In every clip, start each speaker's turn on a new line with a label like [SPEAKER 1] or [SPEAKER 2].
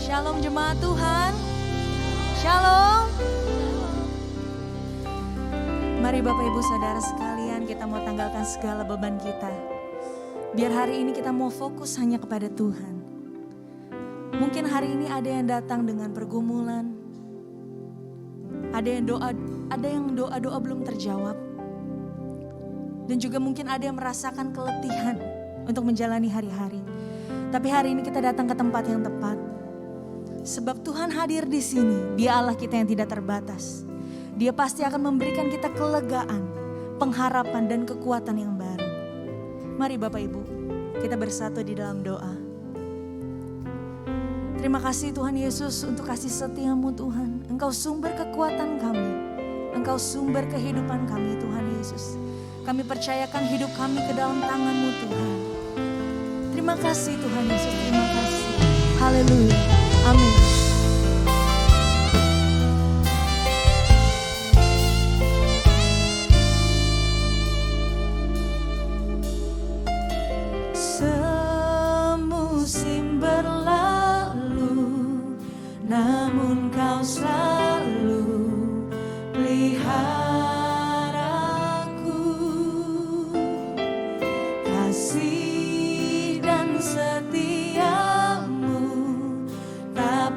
[SPEAKER 1] Shalom jemaat Tuhan. Shalom. Mari Bapak Ibu Saudara sekalian, kita mau tanggalkan segala beban kita. Biar hari ini kita mau fokus hanya kepada Tuhan. Mungkin hari ini ada yang datang dengan pergumulan. Ada yang doa belum terjawab. Dan juga mungkin ada yang merasakan keletihan untuk menjalani hari-hari. Tapi hari ini kita datang ke tempat yang tepat. Sebab Tuhan hadir di sini, Dia Allah kita yang tidak terbatas. Dia pasti akan memberikan kita kelegaan, pengharapan dan kekuatan yang baru. Mari Bapak Ibu, kita bersatu di dalam doa. Terima kasih Tuhan Yesus untuk kasih setia-Mu Tuhan. Engkau sumber kekuatan kami. Engkau sumber kehidupan kami Tuhan Yesus. Kami percayakan hidup kami ke dalam tangan-Mu Tuhan. Terima kasih Tuhan Yesus, terima kasih. Haleluya. Amin. Semusim berlalu, namun Kau selalu pelihara aku. Kasih dan setiamu tak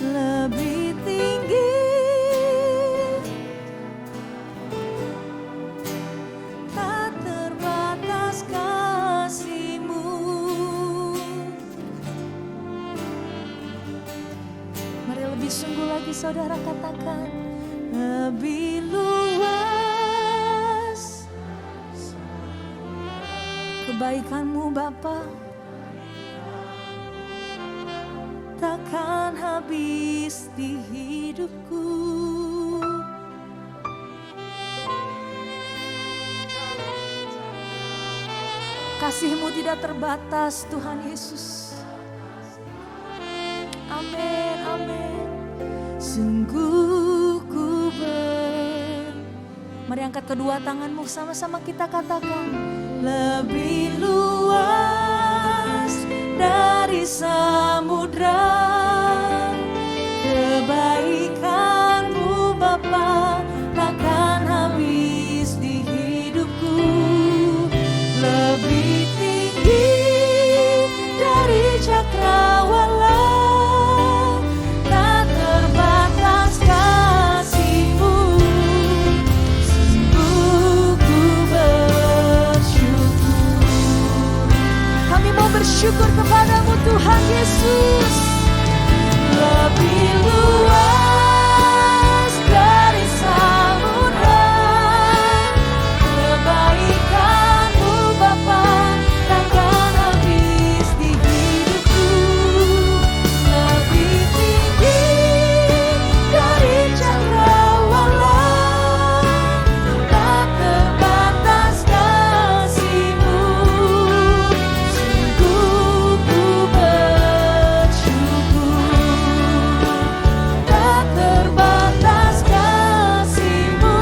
[SPEAKER 1] lebih tinggi, tak terbatas kasih-Mu. Mari lebih sungguh lagi saudara katakan, lebih luas kebaikan-Mu Bapa, takkan habis di hidupku. Kasih-Mu tidak terbatas Tuhan Yesus. Amin, amin. Sungguh ku Mari angkat kedua tanganmu, sama-sama kita katakan, lebih luas dari samudra kebaikan-Mu Bapa, takkan habis di hidupku. Lebih tinggi dari cakrawala, tak terbatas kasih-Mu. Sungguh ku bersyukur. Kami mau bersyukur kepada-Mu Tuhan Yesus. Lebih luas dari samudra kebaikan-Mu Bapa, takkan habis di hidupku. Lebih tinggi dari cakrawala, tak terbatas kasih-Mu. Sungguh ku bersyukur, tak terbatas kasih-Mu.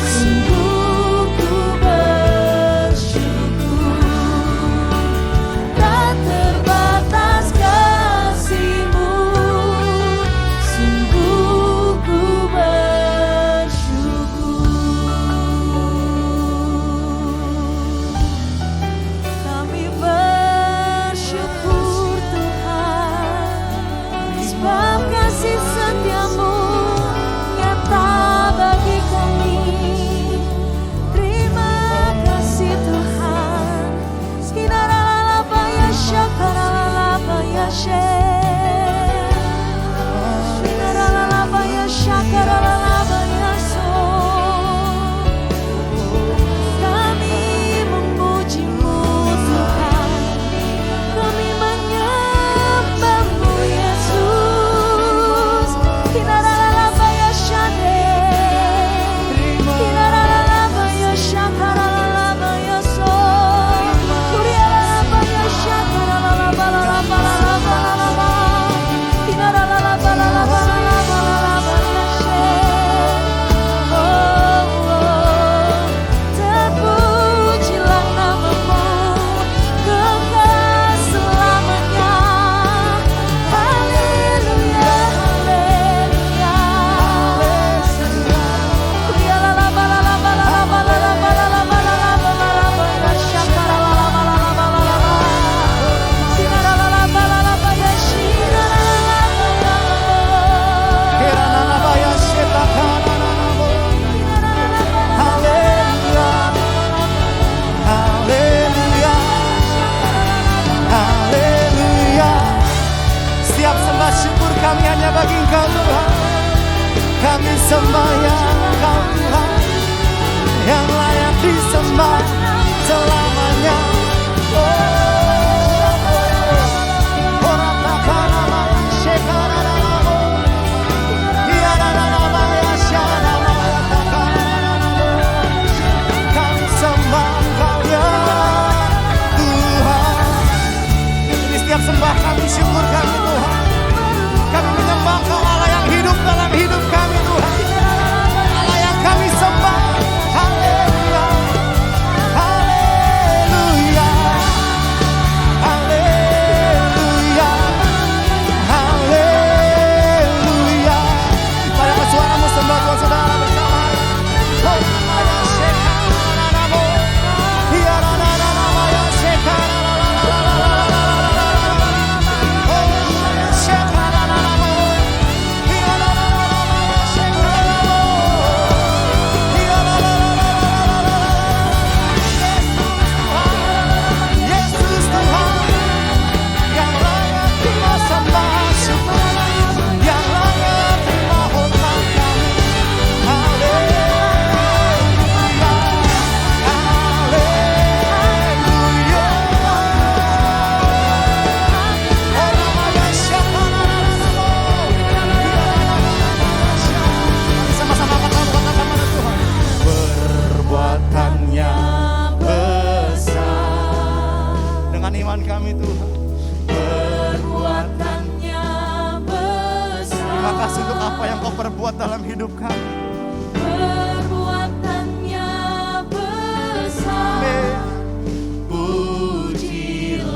[SPEAKER 1] Sungguh ku bersyukur, tak terbatas kasih-Mu. Sungguh ku bersyukur. Kami bersyukur Tuhan, sebab kasih setia-Mu nyata bagi kami. Terima kasih Tuhan. Skinaralaba ya syakaralaba ya syek. Skinaralaba ya syakaralaba ya sok. Kami memuji-Mu Tuhan, kami menyembah-Mu Yesus. Kinaralaba ya syadek, kinaralaba ya syakaralaba ya sok. Kurialaba ya syakaralaba lalaba lalaba lalaba. Kinaralaba lalaba lalaba lalaba ya syek. Oh, oh. Terpujilah nama-Mu kekal selamanya. Haleluya, haleluya. Kurialalaba lalaba lalaba lalaba lalaba lalaba lalaba ya syakaralaba lalaba lalaba. Sinaralalaba lalaba ya shiralaba ya
[SPEAKER 2] Keranalaba ya shetakananabo. Haleluya, haleluya, haleluya. Setiap sembah syukur kami hanya bagi Engkau Tuhan. Kami sembah yang Engkau Tuhan, yang layak disembah selamanya. Kami sembah Engkau ya Tuhan. Ini setiap sembah kami, syukur kami Tuhan. Kami menyembah Engkau Allah yang hidup dalam hidup kami Tuhan. Allah yang kami sembah. Haleluya, haleluya. berbuat dalam hidup kami.
[SPEAKER 1] Perbuatannya besar, pujilah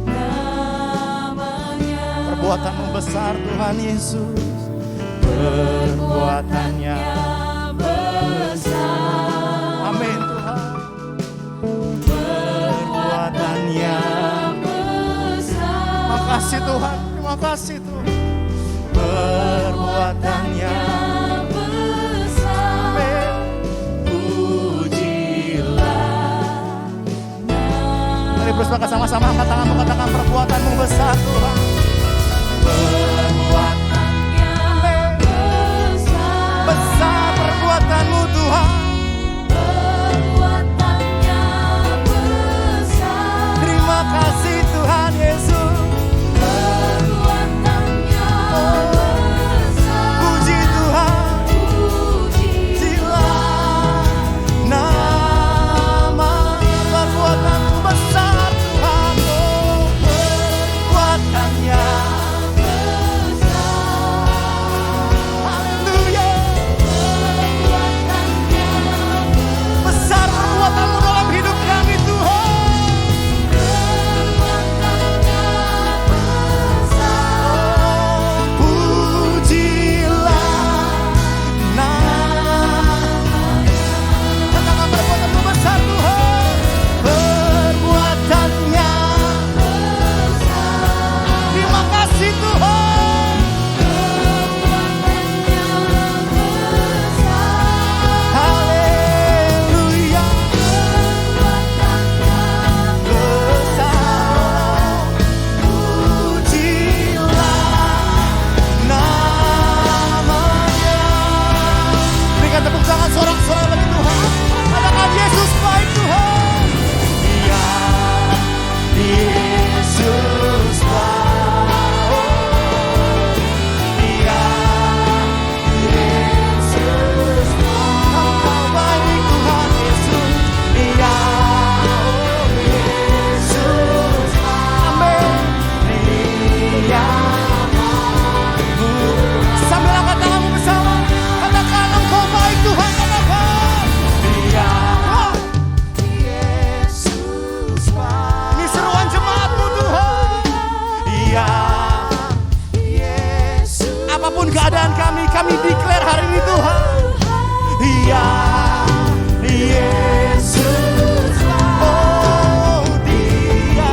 [SPEAKER 1] namanya.
[SPEAKER 2] Perbuatanmu besar Tuhan Yesus. Perbuatannya besar. Amin Tuhan. Perbuatannya besar. Makasih Tuhan, terima kasih Tuhan. Perbuatannya besar. Amin. Pujilah. Mari bersama sama-sama angkat tanganmu, katakan perbuatanmu besar Tuhan. Perbuatannya besar. Besar perbuatanmu Tuhan. Perbuatannya besar. Terima kasih Tuhan Yesus. Perbuatannya besar. Puji Tuhan. Pujilah nama-Nya. Perbuatanmu besar Tuhan. Oh, perbuatannya besar, perbuatanmu dalam hidup kami Tuhan. Pujilah namanya. Katakan perbuatanmu besar Tuhan. Perbuatannya besar. Terima kasih Tuhan. Haleluya. Besar. Pujilah namanya. Berikan tepuk tangan sorak-sorai bagi Tuhan. Katakan Yesus baik Tuhan. Ya, Yesus baik. Ya, Yesus Engkau baik Tuhan Yesus. Ya, Yesus. Amin. Ya, sambil angkat tanganmu bersama, katakan Engkau baik Tuhan, katakan. Ya, Yesus baik. Ini seruan jemaatmu Tuhan. Ya, Yesus. Apapun keadaan kami declare hari ini Tuhan. Ya, Yesus. Oh, Dia.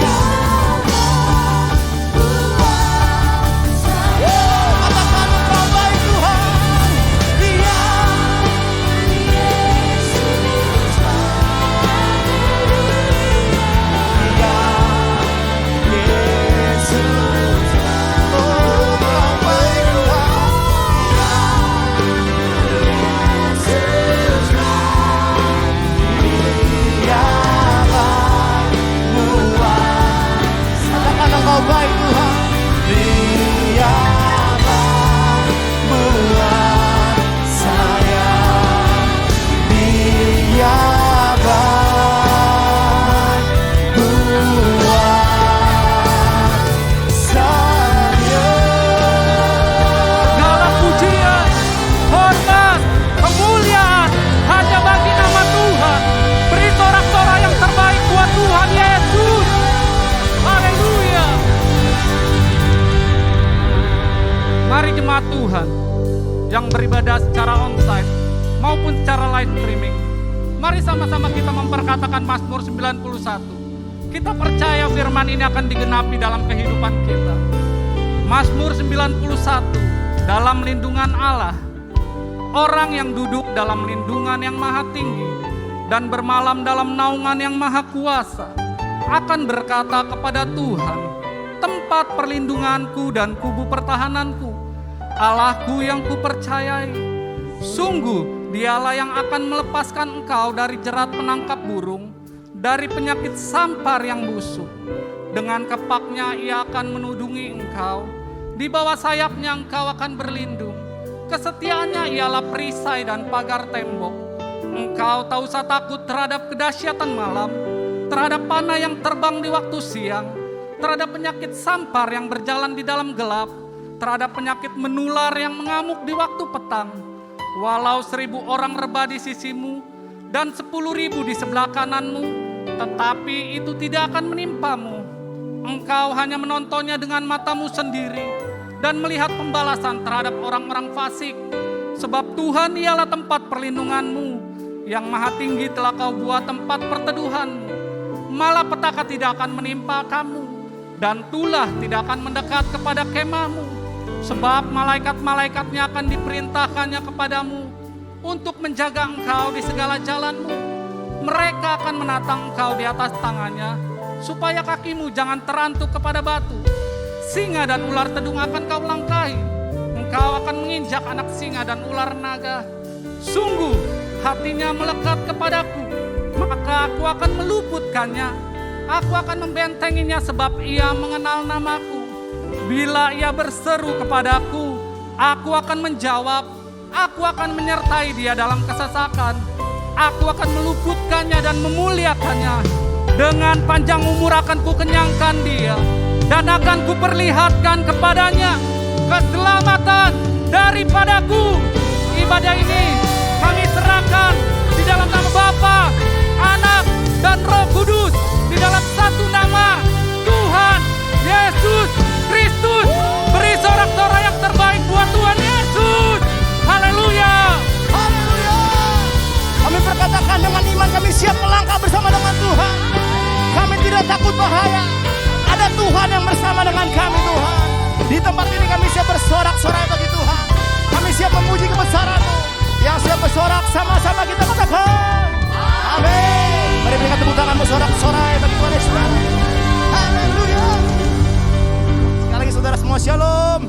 [SPEAKER 2] Katakan Engkau baik Tuhan. Ya, Yesus. Ya, Yesus. Oh, Engkau baik Tuhan. Ya, katakan Engkau baik Tuhan. Dia baik buat saya. Dia baik buat saya.
[SPEAKER 3] Segala pujian, hormat, kemuliaan hanya bagi nama Tuhan. Beri sorak-sorai yang terbaik buat Tuhan Yesus. Haleluya. Mari jemaat Tuhan yang beribadah secara onsite maupun secara live streaming, mari sama-sama kita memperkatakan Mazmur 91. Kita percaya firman ini akan digenapi dalam kehidupan kita. Mazmur 91, dalam lindungan Allah, orang yang duduk dalam lindungan yang maha tinggi dan bermalam dalam naungan yang maha kuasa akan berkata kepada Tuhan, tempat perlindunganku dan kubu pertahananku, Allahku yang kupercayai. Sungguh Dialah yang akan melepaskan engkau dari jerat penangkap burung, dari penyakit sampar yang busuk. Dengan kepaknya Ia akan menudungi engkau, di bawah sayapnya engkau akan berlindung. Kesetiaannya ialah perisai dan pagar tembok. Engkau tak usah takut terhadap kedahsyatan malam, terhadap panah yang terbang di waktu siang, terhadap penyakit sampar yang berjalan di dalam gelap, terhadap penyakit menular yang mengamuk di waktu petang. Walau 1000 orang rebah di sisimu dan 10.000 di sebelah kananmu, tetapi itu tidak akan menimpamu. Engkau hanya menontonnya dengan matamu sendiri dan melihat pembalasan terhadap orang-orang fasik. Sebab Tuhan ialah tempat perlindunganmu, yang maha tinggi telah kau buat tempat perteduhanmu. Malapetaka tidak akan menimpa kamu, dan tulah tidak akan mendekat kepada kemahmu. Sebab malaikat-malaikatnya akan diperintahkannya kepadamu untuk menjaga engkau di segala jalanmu. Mereka akan menatang engkau di atas tangannya, supaya kakimu jangan terantuk kepada batu. Singa dan ular tedung akan kau langkahi. Engkau akan menginjak anak singa dan ular naga. Sungguh hatinya melekat kepadaku, maka aku akan meluputkannya. Aku akan membentenginya sebab ia mengenal namaku. Bila ia berseru kepadaku, aku akan menjawab. Aku akan menyertai dia dalam kesesakan. Aku akan meluputkannya dan memuliakannya. Dengan panjang umur akan kukenyangkan dia, dan akan kuperlihatkan kepadanya keselamatan daripadaku. Ibadah ini kami serahkan di dalam nama Bapa, Anak, dan Roh Kudus, di dalam satu nama, Tuhan Yesus Kristus. Beri sorak-sorai yang terbaik buat Tuhan Yesus. Haleluya.
[SPEAKER 2] Haleluya. Kami berkatakan dengan iman kami siap melangkah bersama dengan Tuhan. Kami tidak takut bahaya. Ada Tuhan yang bersama dengan kami, Tuhan. Di tempat ini kami siap bersorak-sorai bagi Tuhan. Kami siap memuji kebesaran-Mu. Yang siap bersorak sama-sama kita katakan amin. Mari berikan tepuk tangan bersorak-sorai bagi Tuhan Yesus. Haleluya. Sekali lagi saudara semua shalom.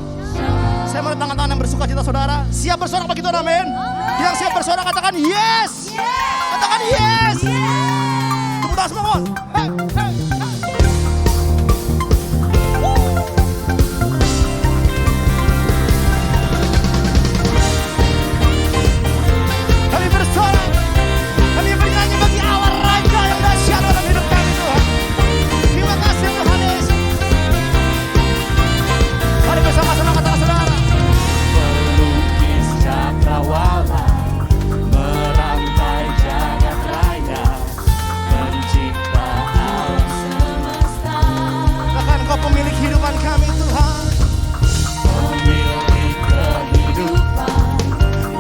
[SPEAKER 2] Saya mau tangan-tangan yang bersuka cita saudara. Siap bersorak bagi Tuhan, amin. Yang siap bersorak katakan yes. Katakan yes. Tepuk tangan semua. Hey, hey. Kami bersorak, kami bernyanyi bagi Allah Raja yang dahsyat dalam hidup kami, Tuhan. Terima kasih Tuhan Yesus. Mari bersama-sama katakan saudara.
[SPEAKER 4] Pelukis cakrawala, merantai jagat raya, pencipta alam semesta.
[SPEAKER 2] Katakan Kau pemilik kehidupan kami, Tuhan.
[SPEAKER 4] Pemilik kehidupan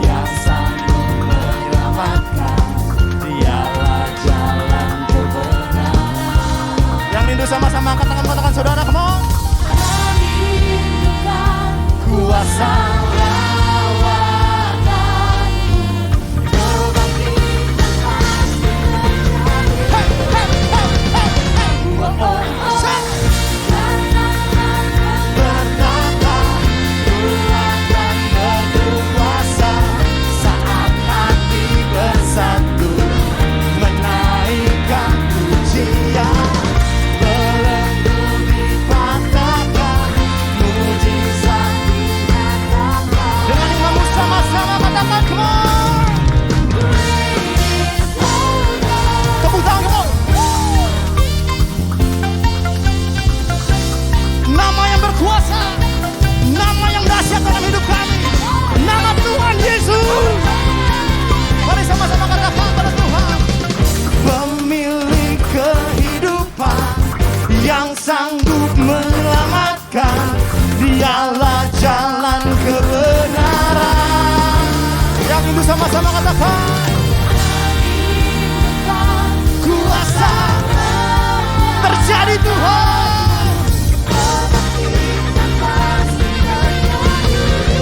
[SPEAKER 4] yang sanggup menyelamatkan, dialah jalan kebenaran.
[SPEAKER 2] Yang rindu sama-sama angkat tangan katakan saudara, come on.
[SPEAKER 4] Merindukan kuasa lawatanmu, kebangkitan pasti terjadi.
[SPEAKER 2] Hey, hey, hey, hey, hey.
[SPEAKER 4] Oh, oh, oh. Bertata, kuat dan berkuasa, saat hati bersatu, menaikkan pujian. Belenggu dipatahkan, mujizat dinyatakan.
[SPEAKER 2] Dengan imanmu sama-sama katakan come on. Tepuk tangan come on. Nama yang berkuasa, nama yang dahsyat dalam hidup kami, nama Tuhan Yesus. Mari sama-sama katakan pada Tuhan. Pemilik kehidupan yang sanggup menyelamatkan, dialah jalan kebenaran. Yang rindu sama-sama katakan kuasa terjadi Tuhan.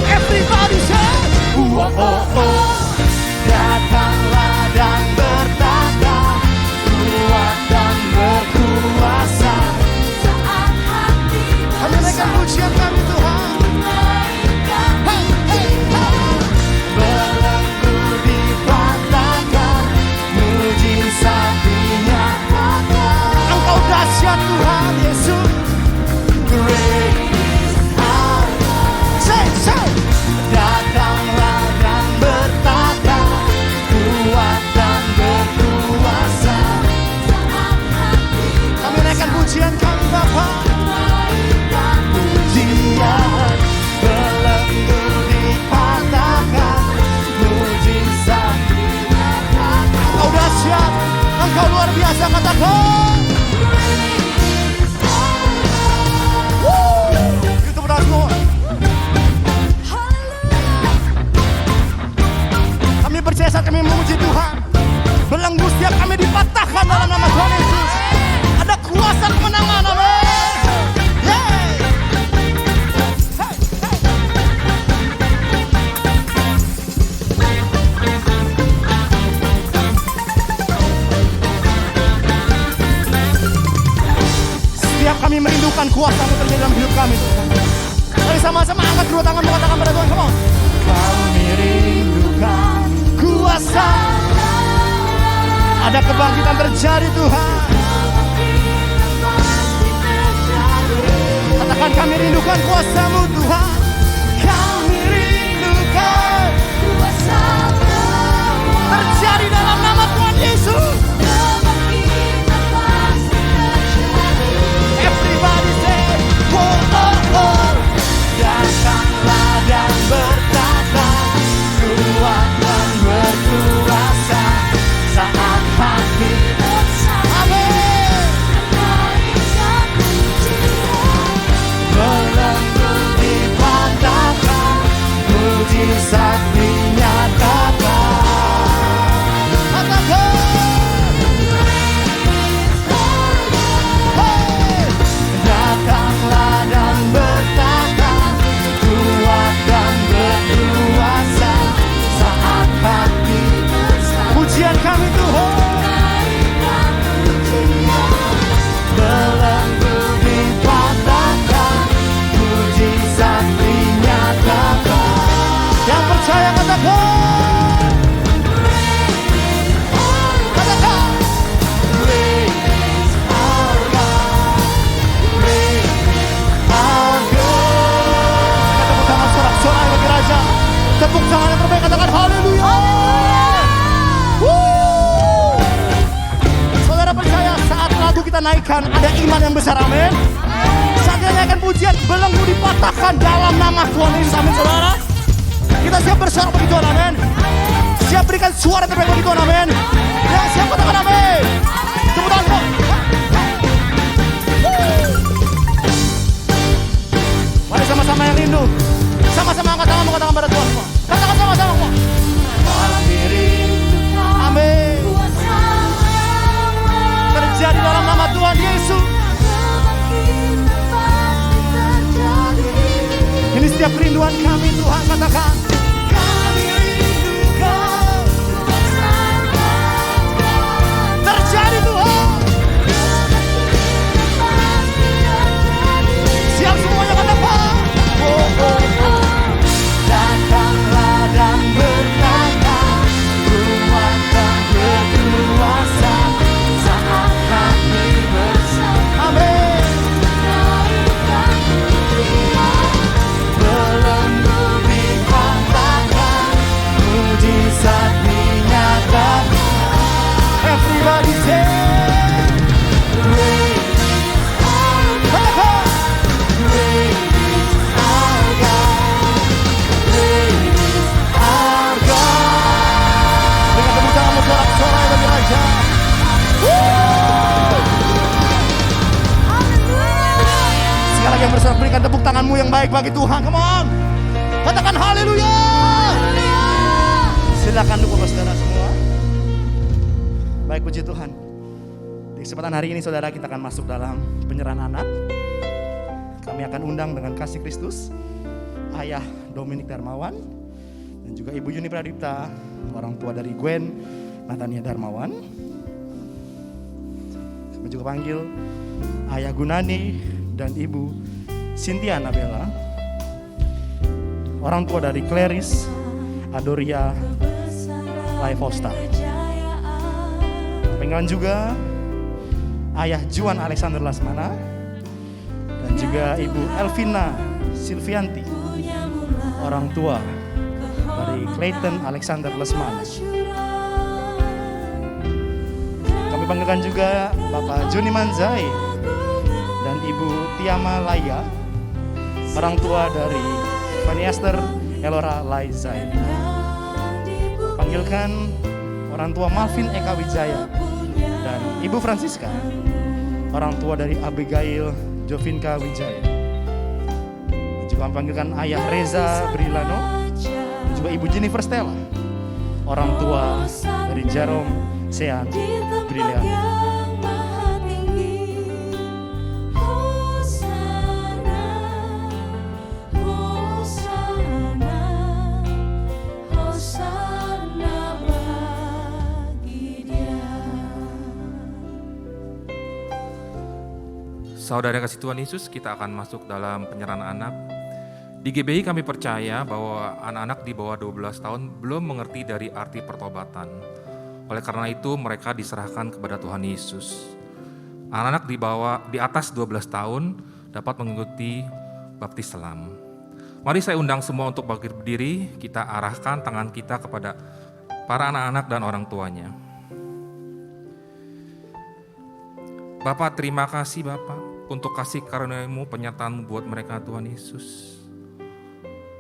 [SPEAKER 2] Everybody say
[SPEAKER 4] Oh, oh, oh. Datanglah dan bertata, kuat dan berkuasa, saat hati
[SPEAKER 2] kami naikkan pujian kami Tuhan.
[SPEAKER 4] menaikkan
[SPEAKER 2] Hey, hey, hey.
[SPEAKER 4] belenggu dipatahkan, mujizat dinyatakan.
[SPEAKER 2] Engkau dahsyat Tuhan Yesus. kuasa-Mu terjadi dalam hidup kami Tuhan. Mari sama-sama angkat kedua tangan mengatakan pada Tuhan, come on. Kami rindukan kuasa. Ada kebangkitan terjadi Tuhan. Katakan kami rindukan kuasa-Mu Tuhan. Kami rindukan
[SPEAKER 4] Kuasa-Mu
[SPEAKER 2] terjadi dalam nama Tuhan Yesus. Everybody say, oh oh oh. Datanglah dan bertata, kuat dan berkuasa saat hati bersama. Amin. Belenggu dipatahkan, mujizat dinyatakan. Katakan. Hey. Datanglah dan bertata, kuat dan berkuasa saat hati bersama. Pujian kami Tuhan. Belenggu dipatahkan, mujizat dinyatakan. Yang percaya katakan. Katakan. Great is our God. Great is our God. Tepuk tangan sorak-sorai bagi Raja. Tepuk tangan yang terbaik katakan haleluya. Woo. Saudara percaya saat lagu kita naikkan ada iman yang besar, amin. Saat kita naikkan pujian, belenggu dipatahkan dalam nama Tuhan Yesus, amin saudara. Kita siap bersorak bagi Tuhan, amin. Siap berikan suara terbaik bagi Tuhan, amin. Yang siap katakan amin. Tepuk tangan kok. Mari sama-sama yang rindu. Sama-sama angkat tanganmu katakan pada Tuhan semua. Katakan sama-sama kok. Amin. Terjadi dalam nama Tuhan Yesus. Ini setiap kerinduan kami Tuhan, katakan. Kami rindukan. Terjadi Tuhan. Siap semuanya katakan. Oh oh oh. Datanglah dan berkata, kuat dan berkuasa saat kami bersama. Amin. Belenggu dipatahkan, mujizat dinyatakan. Everybody say, great is our God. Great is our God. Great is our God. Dengan tepuk tanganmu sorak-sorai bagi Raja. Sekali lagi yang bersorak berikan tepuk tanganmu yang baik bagi Tuhan. Come on. Katakan haleluya. Silakan duduk saudara semua. Baik, puji Tuhan. Di kesempatan hari ini saudara kita akan masuk dalam penyerahan anak. Kami akan undang dengan kasih Kristus Ayah Dominik Darmawan dan juga Ibu Yuni Pradipta, orang tua dari Gwen Natania Darmawan. Kami juga panggil Ayah Gunani dan Ibu Cynthia Nabela, orang tua dari Clarice Adoria Laifosta. Panggilan juga Ayah Juan Alexander Lasmana dan juga Ibu Elvina Silvianti, orang tua dari Clayton Alexander Lesmana. Kami panggilkan juga Bapak Joni Manzai dan Ibu Tiama Laya, orang tua dari Fanny Esther Elora Laizai. Panggilkan orang tua Malvin Eka Wijaya dan Ibu Francisca, orang tua dari Abigail Jovinka Wijaya. Dan juga panggilkan Ayah Reza Brilano dan juga Ibu Jennifer Stella, orang tua dari Jerome Sean Brilian.
[SPEAKER 5] Saudara kasih Tuhan Yesus, kita akan masuk dalam penyerahan anak. Di GBI kami percaya bahwa anak-anak di bawah 12 tahun belum mengerti dari arti pertobatan. Oleh karena itu mereka diserahkan kepada Tuhan Yesus. Anak-anak di atas 12 tahun dapat mengikuti baptis selam. Mari saya undang semua untuk berdiri, kita arahkan tangan kita kepada para anak-anak dan orang tuanya. Bapak, terima kasih Bapak untuk kasih karunia-Mu, penyertaan-Mu buat mereka Tuhan Yesus.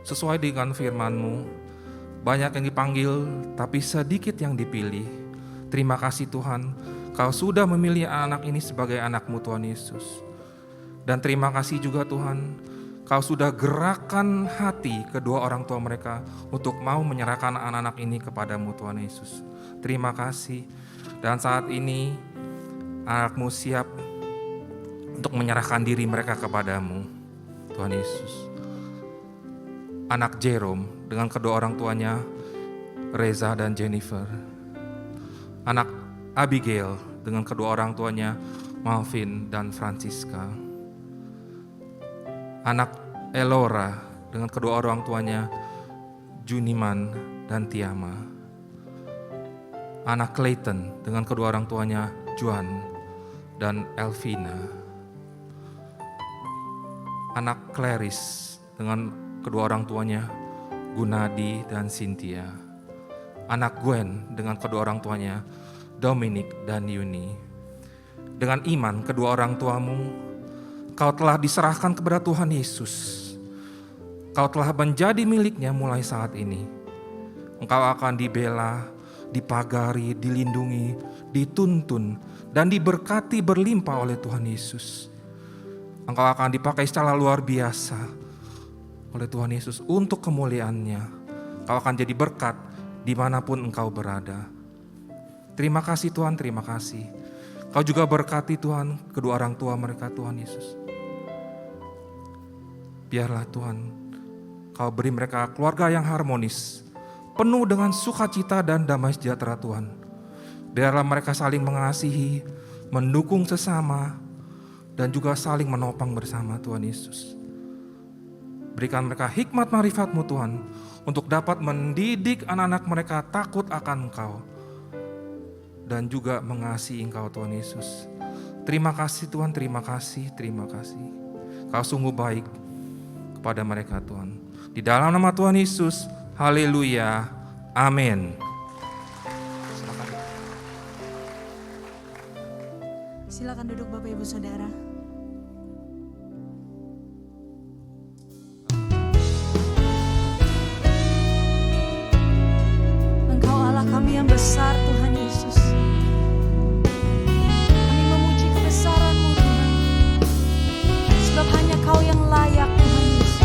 [SPEAKER 5] Sesuai dengan firman-Mu, banyak yang dipanggil tapi sedikit yang dipilih. Terima kasih Tuhan, Kau sudah memilih anak ini sebagai anak-Mu Tuhan Yesus. Dan terima kasih juga Tuhan, Kau sudah gerakan hati kedua orang tua mereka untuk mau menyerahkan anak-anak ini kepadamu Tuhan Yesus. Terima kasih. Dan saat ini anak-Mu siap untuk menyerahkan diri mereka kepadamu Tuhan Yesus. Anak Jerome dengan kedua orang tuanya Reza dan Jennifer. Anak Abigail dengan kedua orang tuanya Malvin dan Francisca. Anak Elora dengan kedua orang tuanya Juniman dan Tiama. Anak Clayton dengan kedua orang tuanya Juan dan Elvina. Anak Clarice dengan kedua orang tuanya Gunadi dan Cynthia. Anak Gwen dengan kedua orang tuanya Dominic dan Yuni. Dengan iman kedua orang tuamu, Kau telah diserahkan kepada Tuhan Yesus. Kau telah menjadi miliknya mulai saat ini. Engkau akan dibela, dipagari, dilindungi, dituntun, dan diberkati berlimpah oleh Tuhan Yesus. Engkau akan dipakai secara luar biasa oleh Tuhan Yesus untuk kemuliaan-Nya. Kau akan jadi berkat dimanapun engkau berada. Terima kasih Tuhan, terima kasih. Kau juga berkati Tuhan kedua orang tua mereka Tuhan Yesus. Biarlah Tuhan, Kau beri mereka keluarga yang harmonis, penuh dengan sukacita dan damai sejahtera Tuhan. Biarlah mereka saling mengasihi, mendukung sesama, dan juga saling menopang bersama Tuhan Yesus. Berikan mereka hikmat marifat-Mu Tuhan, untuk dapat mendidik anak-anak mereka takut akan Engkau, dan juga mengasihi Engkau Tuhan Yesus. Terima kasih Tuhan, terima kasih, terima kasih. Kau sungguh baik kepada mereka Tuhan. Di dalam nama Tuhan Yesus, haleluya, amin.
[SPEAKER 1] Silakan duduk Bapak Ibu Saudara. Engkau Allah kami yang besar Tuhan Yesus. Kami memuji kebesaran-Mu Tuhan. Sebab hanya Kau yang layak Tuhan Yesus.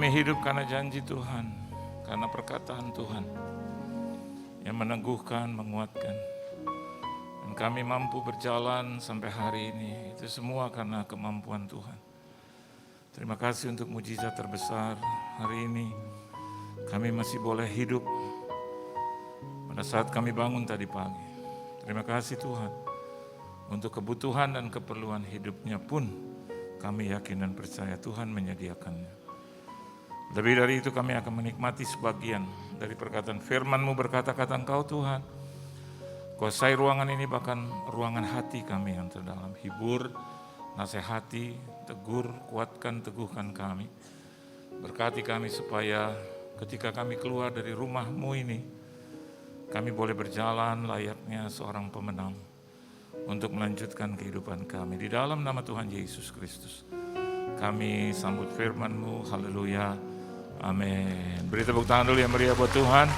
[SPEAKER 6] Kami hidup karena janji Tuhan, karena perkataan Tuhan yang meneguhkan, menguatkan. Dan kami mampu berjalan sampai hari ini, itu semua karena kemampuan Tuhan. Terima kasih untuk mujizat terbesar hari ini. Kami masih boleh hidup pada saat kami bangun tadi pagi. Terima kasih Tuhan. Untuk kebutuhan dan keperluan hidupnya pun kami yakin dan percaya Tuhan menyediakannya. Lebih dari itu kami akan menikmati sebagian dari perkataan firman-Mu. Berkata-kata Engkau Tuhan, kuasai ruangan ini, bahkan ruangan hati kami yang terdalam. Hibur, nasihati, tegur, kuatkan, teguhkan kami. Berkati kami supaya ketika kami keluar dari rumah-Mu ini, kami boleh berjalan layaknya seorang pemenang untuk melanjutkan kehidupan kami. Di dalam nama Tuhan Yesus Kristus, kami sambut firman-Mu. Haleluya. Amin. Beri tepuk tangan dulu yang meriah buat Tuhan.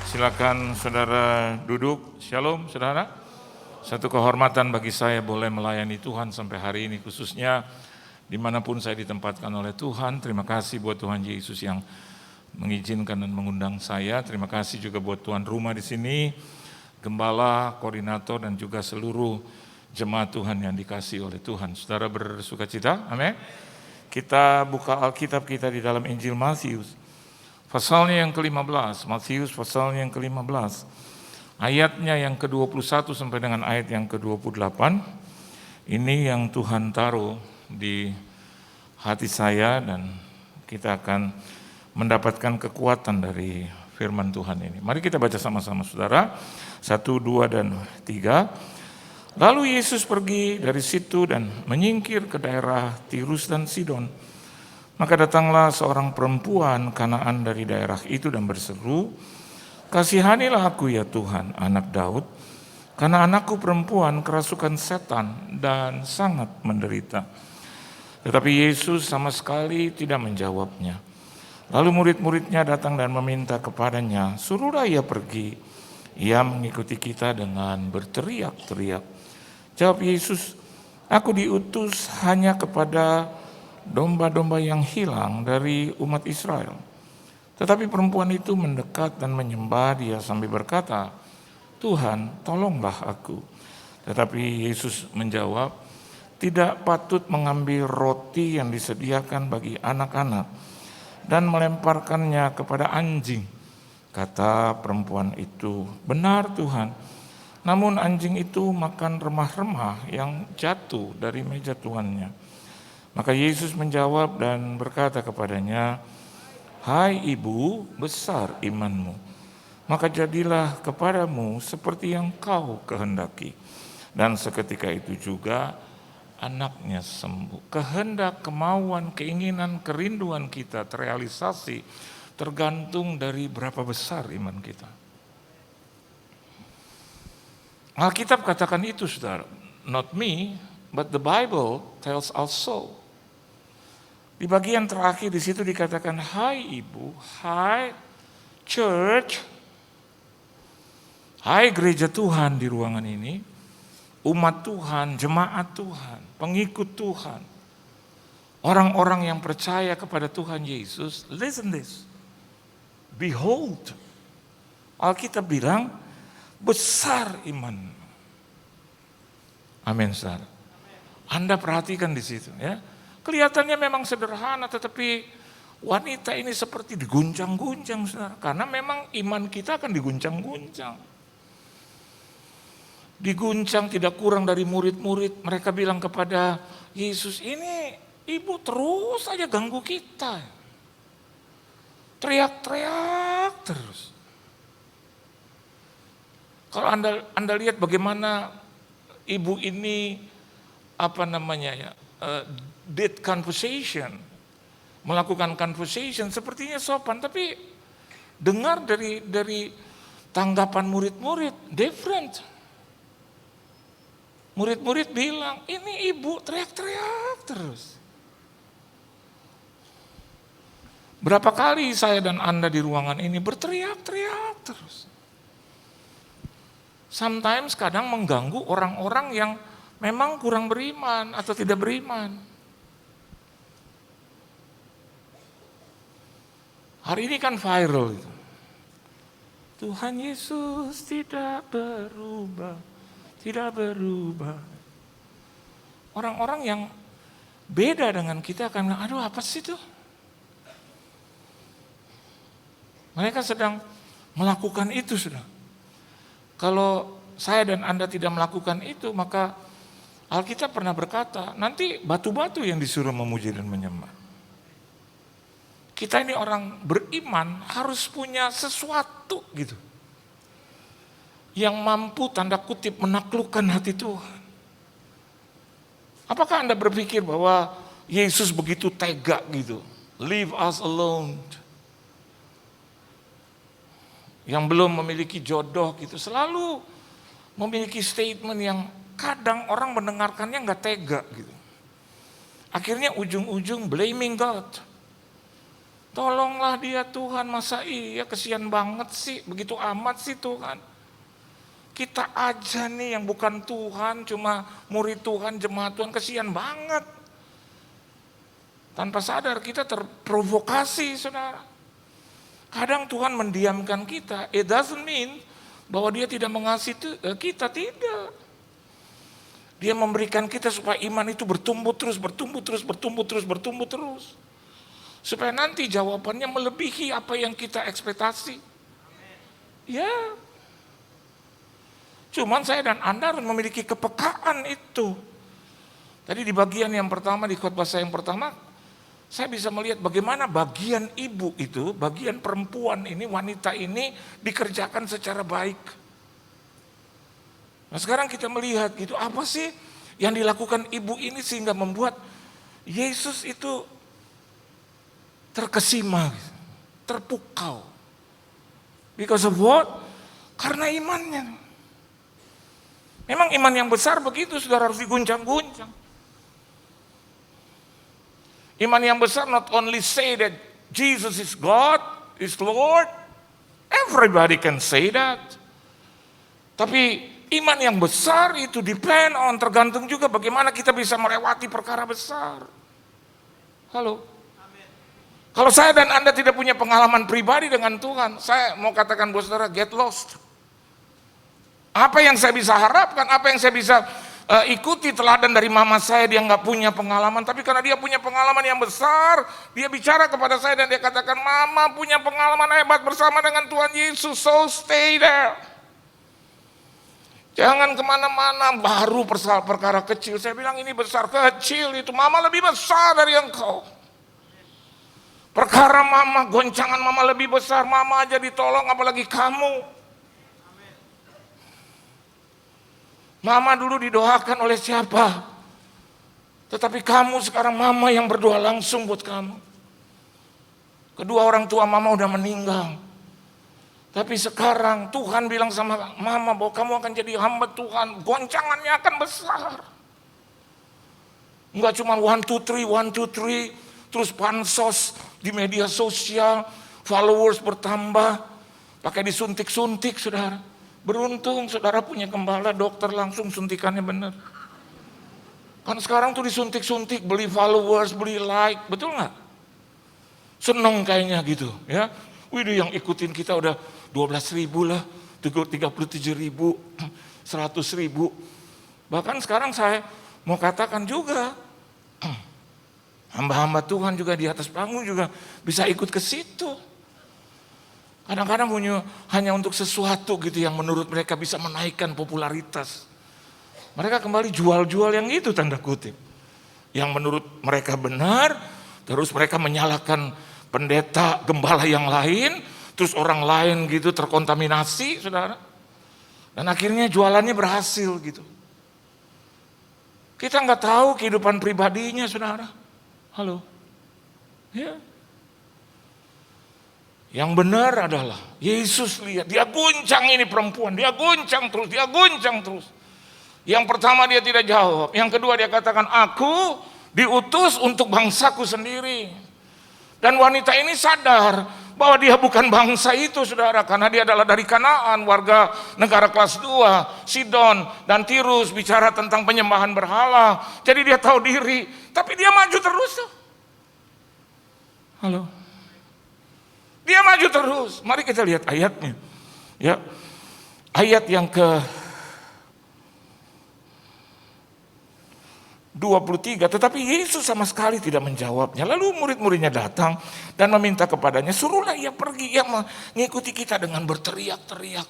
[SPEAKER 6] Silakan saudara duduk. Shalom saudara. Satu kehormatan bagi saya boleh melayani Tuhan sampai hari ini, khususnya dimanapun saya ditempatkan oleh Tuhan. Terima kasih buat Tuhan Yesus yang mengizinkan dan mengundang saya. Terima kasih juga buat tuan rumah di sini, gembala, koordinator, dan juga seluruh jemaat Tuhan yang dikasihi oleh Tuhan. Saudara bersuka cita? Amin. Kita buka Alkitab kita di dalam Injil Matius, pasalnya yang ke-15. Matius pasalnya yang ke-15. Ayatnya yang ke-21 sampai dengan ayat yang ke-28. Ini yang Tuhan taruh di hati saya dan kita akan mendapatkan kekuatan dari firman Tuhan ini. Mari kita baca sama-sama saudara. 1, 2, dan 3. Lalu Yesus pergi dari situ dan menyingkir ke daerah Tirus dan Sidon. Maka datanglah seorang perempuan Kanaan dari daerah itu dan berseru, "Kasihanilah aku ya Tuhan, anak Daud, karena anakku perempuan kerasukan setan dan sangat menderita." Tetapi Yesus sama sekali tidak menjawabnya. Lalu murid-muridnya datang dan meminta kepadanya, "Suruhlah ia pergi." Ia mengikuti kita dengan berteriak-teriak. Jawab Yesus, "Aku diutus hanya kepada domba-domba yang hilang dari umat Israel." Tetapi perempuan itu mendekat dan menyembah dia sambil berkata, "Tuhan, tolonglah aku." Tetapi Yesus menjawab, "Tidak patut mengambil roti yang disediakan bagi anak-anak dan melemparkannya kepada anjing." Kata perempuan itu, "Benar Tuhan, namun anjing itu makan remah-remah yang jatuh dari meja tuannya." Maka Yesus menjawab dan berkata kepadanya, "Hai ibu, besar imanmu, maka jadilah kepadamu seperti yang kau kehendaki." Dan seketika itu juga anaknya sembuh. Kehendak, kemauan, keinginan, kerinduan kita terrealisasi tergantung dari berapa besar iman kita. Alkitab katakan itu saudara, not me, but the Bible tells us so. Di bagian terakhir di situ dikatakan, "Hai ibu, hai church, hai gereja Tuhan di ruangan ini, umat Tuhan, jemaat Tuhan, pengikut Tuhan, orang-orang yang percaya kepada Tuhan Yesus, listen this, behold." Alkitab bilang, besar iman. Amin, saudara. Anda perhatikan di situ ya. Kelihatannya memang sederhana, tetapi wanita ini seperti diguncang-guncang, saudara. Karena memang iman kita akan diguncang-guncang. Diguncang tidak kurang dari murid-murid. Mereka bilang kepada Yesus, "Ini ibu terus saja ganggu kita. Teriak-teriak terus." Kalau Anda lihat bagaimana ibu ini did conversation, melakukan conversation, sepertinya sopan, tapi dengar dari tanggapan murid-murid different. Murid-murid bilang, "Ini ibu teriak-teriak terus." Berapa kali saya dan Anda di ruangan ini berteriak-teriak terus. Sometimes kadang mengganggu orang-orang yang memang kurang beriman atau tidak beriman. Hari ini kan viral itu. Tuhan Yesus tidak berubah, tidak berubah. Orang-orang yang beda dengan kita akan, aduh apa sih itu? Mereka sedang melakukan itu sudah. Kalau saya dan Anda tidak melakukan itu, maka Alkitab pernah berkata, nanti batu-batu yang disuruh memuji dan menyembah. Kita ini orang beriman harus punya sesuatu gitu. Yang mampu tanda kutip menaklukkan hati Tuhan. Apakah Anda berpikir bahwa Yesus begitu tega gitu? Leave us alone. Yang belum memiliki jodoh gitu. Selalu memiliki statement yang kadang orang mendengarkannya nggak tega gitu. Akhirnya ujung-ujung blaming God. Tolonglah dia Tuhan, masa iya kesian banget sih, begitu amat sih Tuhan. Kita aja nih yang bukan Tuhan, cuma murid Tuhan, jemaat Tuhan, kesian banget. Tanpa sadar kita terprovokasi, saudara. Kadang Tuhan mendiamkan kita, it doesn't mean bahwa dia tidak mengasihi kita, tidak. Dia memberikan kita supaya iman itu bertumbuh terus. Supaya nanti jawabannya melebihi apa yang kita ekspektasi. Ya. Cuman saya dan Anda harus memiliki kepekaan itu. Tadi di bagian yang pertama, di khotbah saya yang pertama, saya bisa melihat bagaimana bagian ibu itu, bagian perempuan ini, wanita ini dikerjakan secara baik. Nah sekarang kita melihat gitu, apa sih yang dilakukan ibu ini sehingga membuat Yesus itu terkesima, terpukau. Because of what? Karena imannya. Memang iman yang besar begitu, saudara, harus diguncang-guncang. Iman yang besar not only say that Jesus is God, is Lord. Everybody can say that. Tapi iman yang besar itu depend on, tergantung juga bagaimana kita bisa melewati perkara besar. Halo. Kalau saya dan Anda tidak punya pengalaman pribadi dengan Tuhan, saya mau katakan buat saudara, get lost. Apa yang saya bisa harapkan, apa yang saya bisa ikuti teladan dari mama saya, dia nggak punya pengalaman, tapi karena dia punya pengalaman yang besar, dia bicara kepada saya dan dia katakan, mama punya pengalaman hebat bersama dengan Tuhan Yesus, so stay there. Jangan kemana-mana, baru perkara kecil. Saya bilang ini besar, kecil itu, mama lebih besar dari engkau. Perkara mama, goncangan mama lebih besar, mama aja ditolong apalagi kamu. Mama dulu didoakan oleh siapa? Tetapi kamu sekarang mama yang berdoa langsung buat kamu. Kedua orang tua mama udah meninggal. Tapi sekarang Tuhan bilang sama mama bahwa kamu akan jadi hamba Tuhan. Goncangannya akan besar. Enggak cuma 1, 2, 3, terus pansos di media sosial, followers bertambah, pakai disuntik-suntik, saudara. Beruntung saudara punya gembala, dokter langsung suntikannya benar. Kan sekarang tuh disuntik-suntik, beli followers, beli like, betul nggak? Seneng kayaknya gitu, ya. Wih, yang ikutin kita udah 12.000 lah, 37.000, 100.000. Bahkan sekarang saya mau katakan juga, hamba-hamba Tuhan juga di atas panggung juga bisa ikut ke situ. Kadang-kadang hanya untuk sesuatu gitu yang menurut mereka bisa menaikkan popularitas. Mereka kembali jual-jual yang itu tanda kutip. Yang menurut mereka benar, terus mereka menyalahkan pendeta, gembala yang lain, terus orang lain gitu terkontaminasi, saudara. Dan akhirnya jualannya berhasil gitu. Kita nggak tahu kehidupan pribadinya, saudara. Halo, ya. Yang benar adalah Yesus lihat, dia guncang ini perempuan, dia guncang terus. Yang pertama dia tidak jawab, yang kedua dia katakan, aku diutus untuk bangsaku sendiri. Dan wanita ini sadar bahwa dia bukan bangsa itu, saudara, karena dia adalah dari Kanaan, warga negara kelas 2, Sidon dan Tirus, bicara tentang penyembahan berhala. Jadi dia tahu diri, tapi dia maju terus. Halo. Dia maju terus. Mari kita lihat ayatnya. Ya. Ayat yang ke 23, tetapi Yesus sama sekali tidak menjawabnya. Lalu murid-muridnya datang dan meminta kepadanya, suruhlah ia pergi. Ia mengikuti kita dengan berteriak-teriak.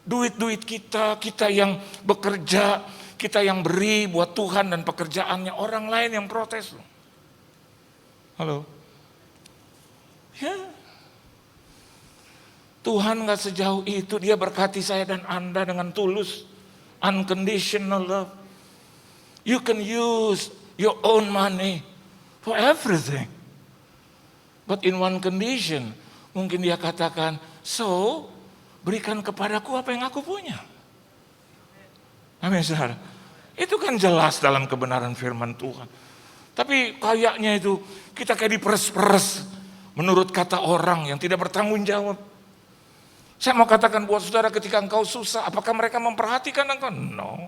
[SPEAKER 6] Duit-duit kita, kita yang bekerja, kita yang beri buat Tuhan dan pekerjaannya, orang lain yang protes. Halo? Ya. Tuhan gak sejauh itu, dia berkati saya dan Anda dengan tulus. Unconditional love. You can use your own money for everything. But in one condition, mungkin dia katakan, so berikan kepadaku apa yang aku punya. Amin, saudara. Itu kan jelas dalam kebenaran firman Tuhan. Tapi kayaknya itu kita kayak diperes-peres menurut kata orang yang tidak bertanggung jawab. Saya mau katakan buat saudara, ketika engkau susah, apakah mereka memperhatikan engkau? No.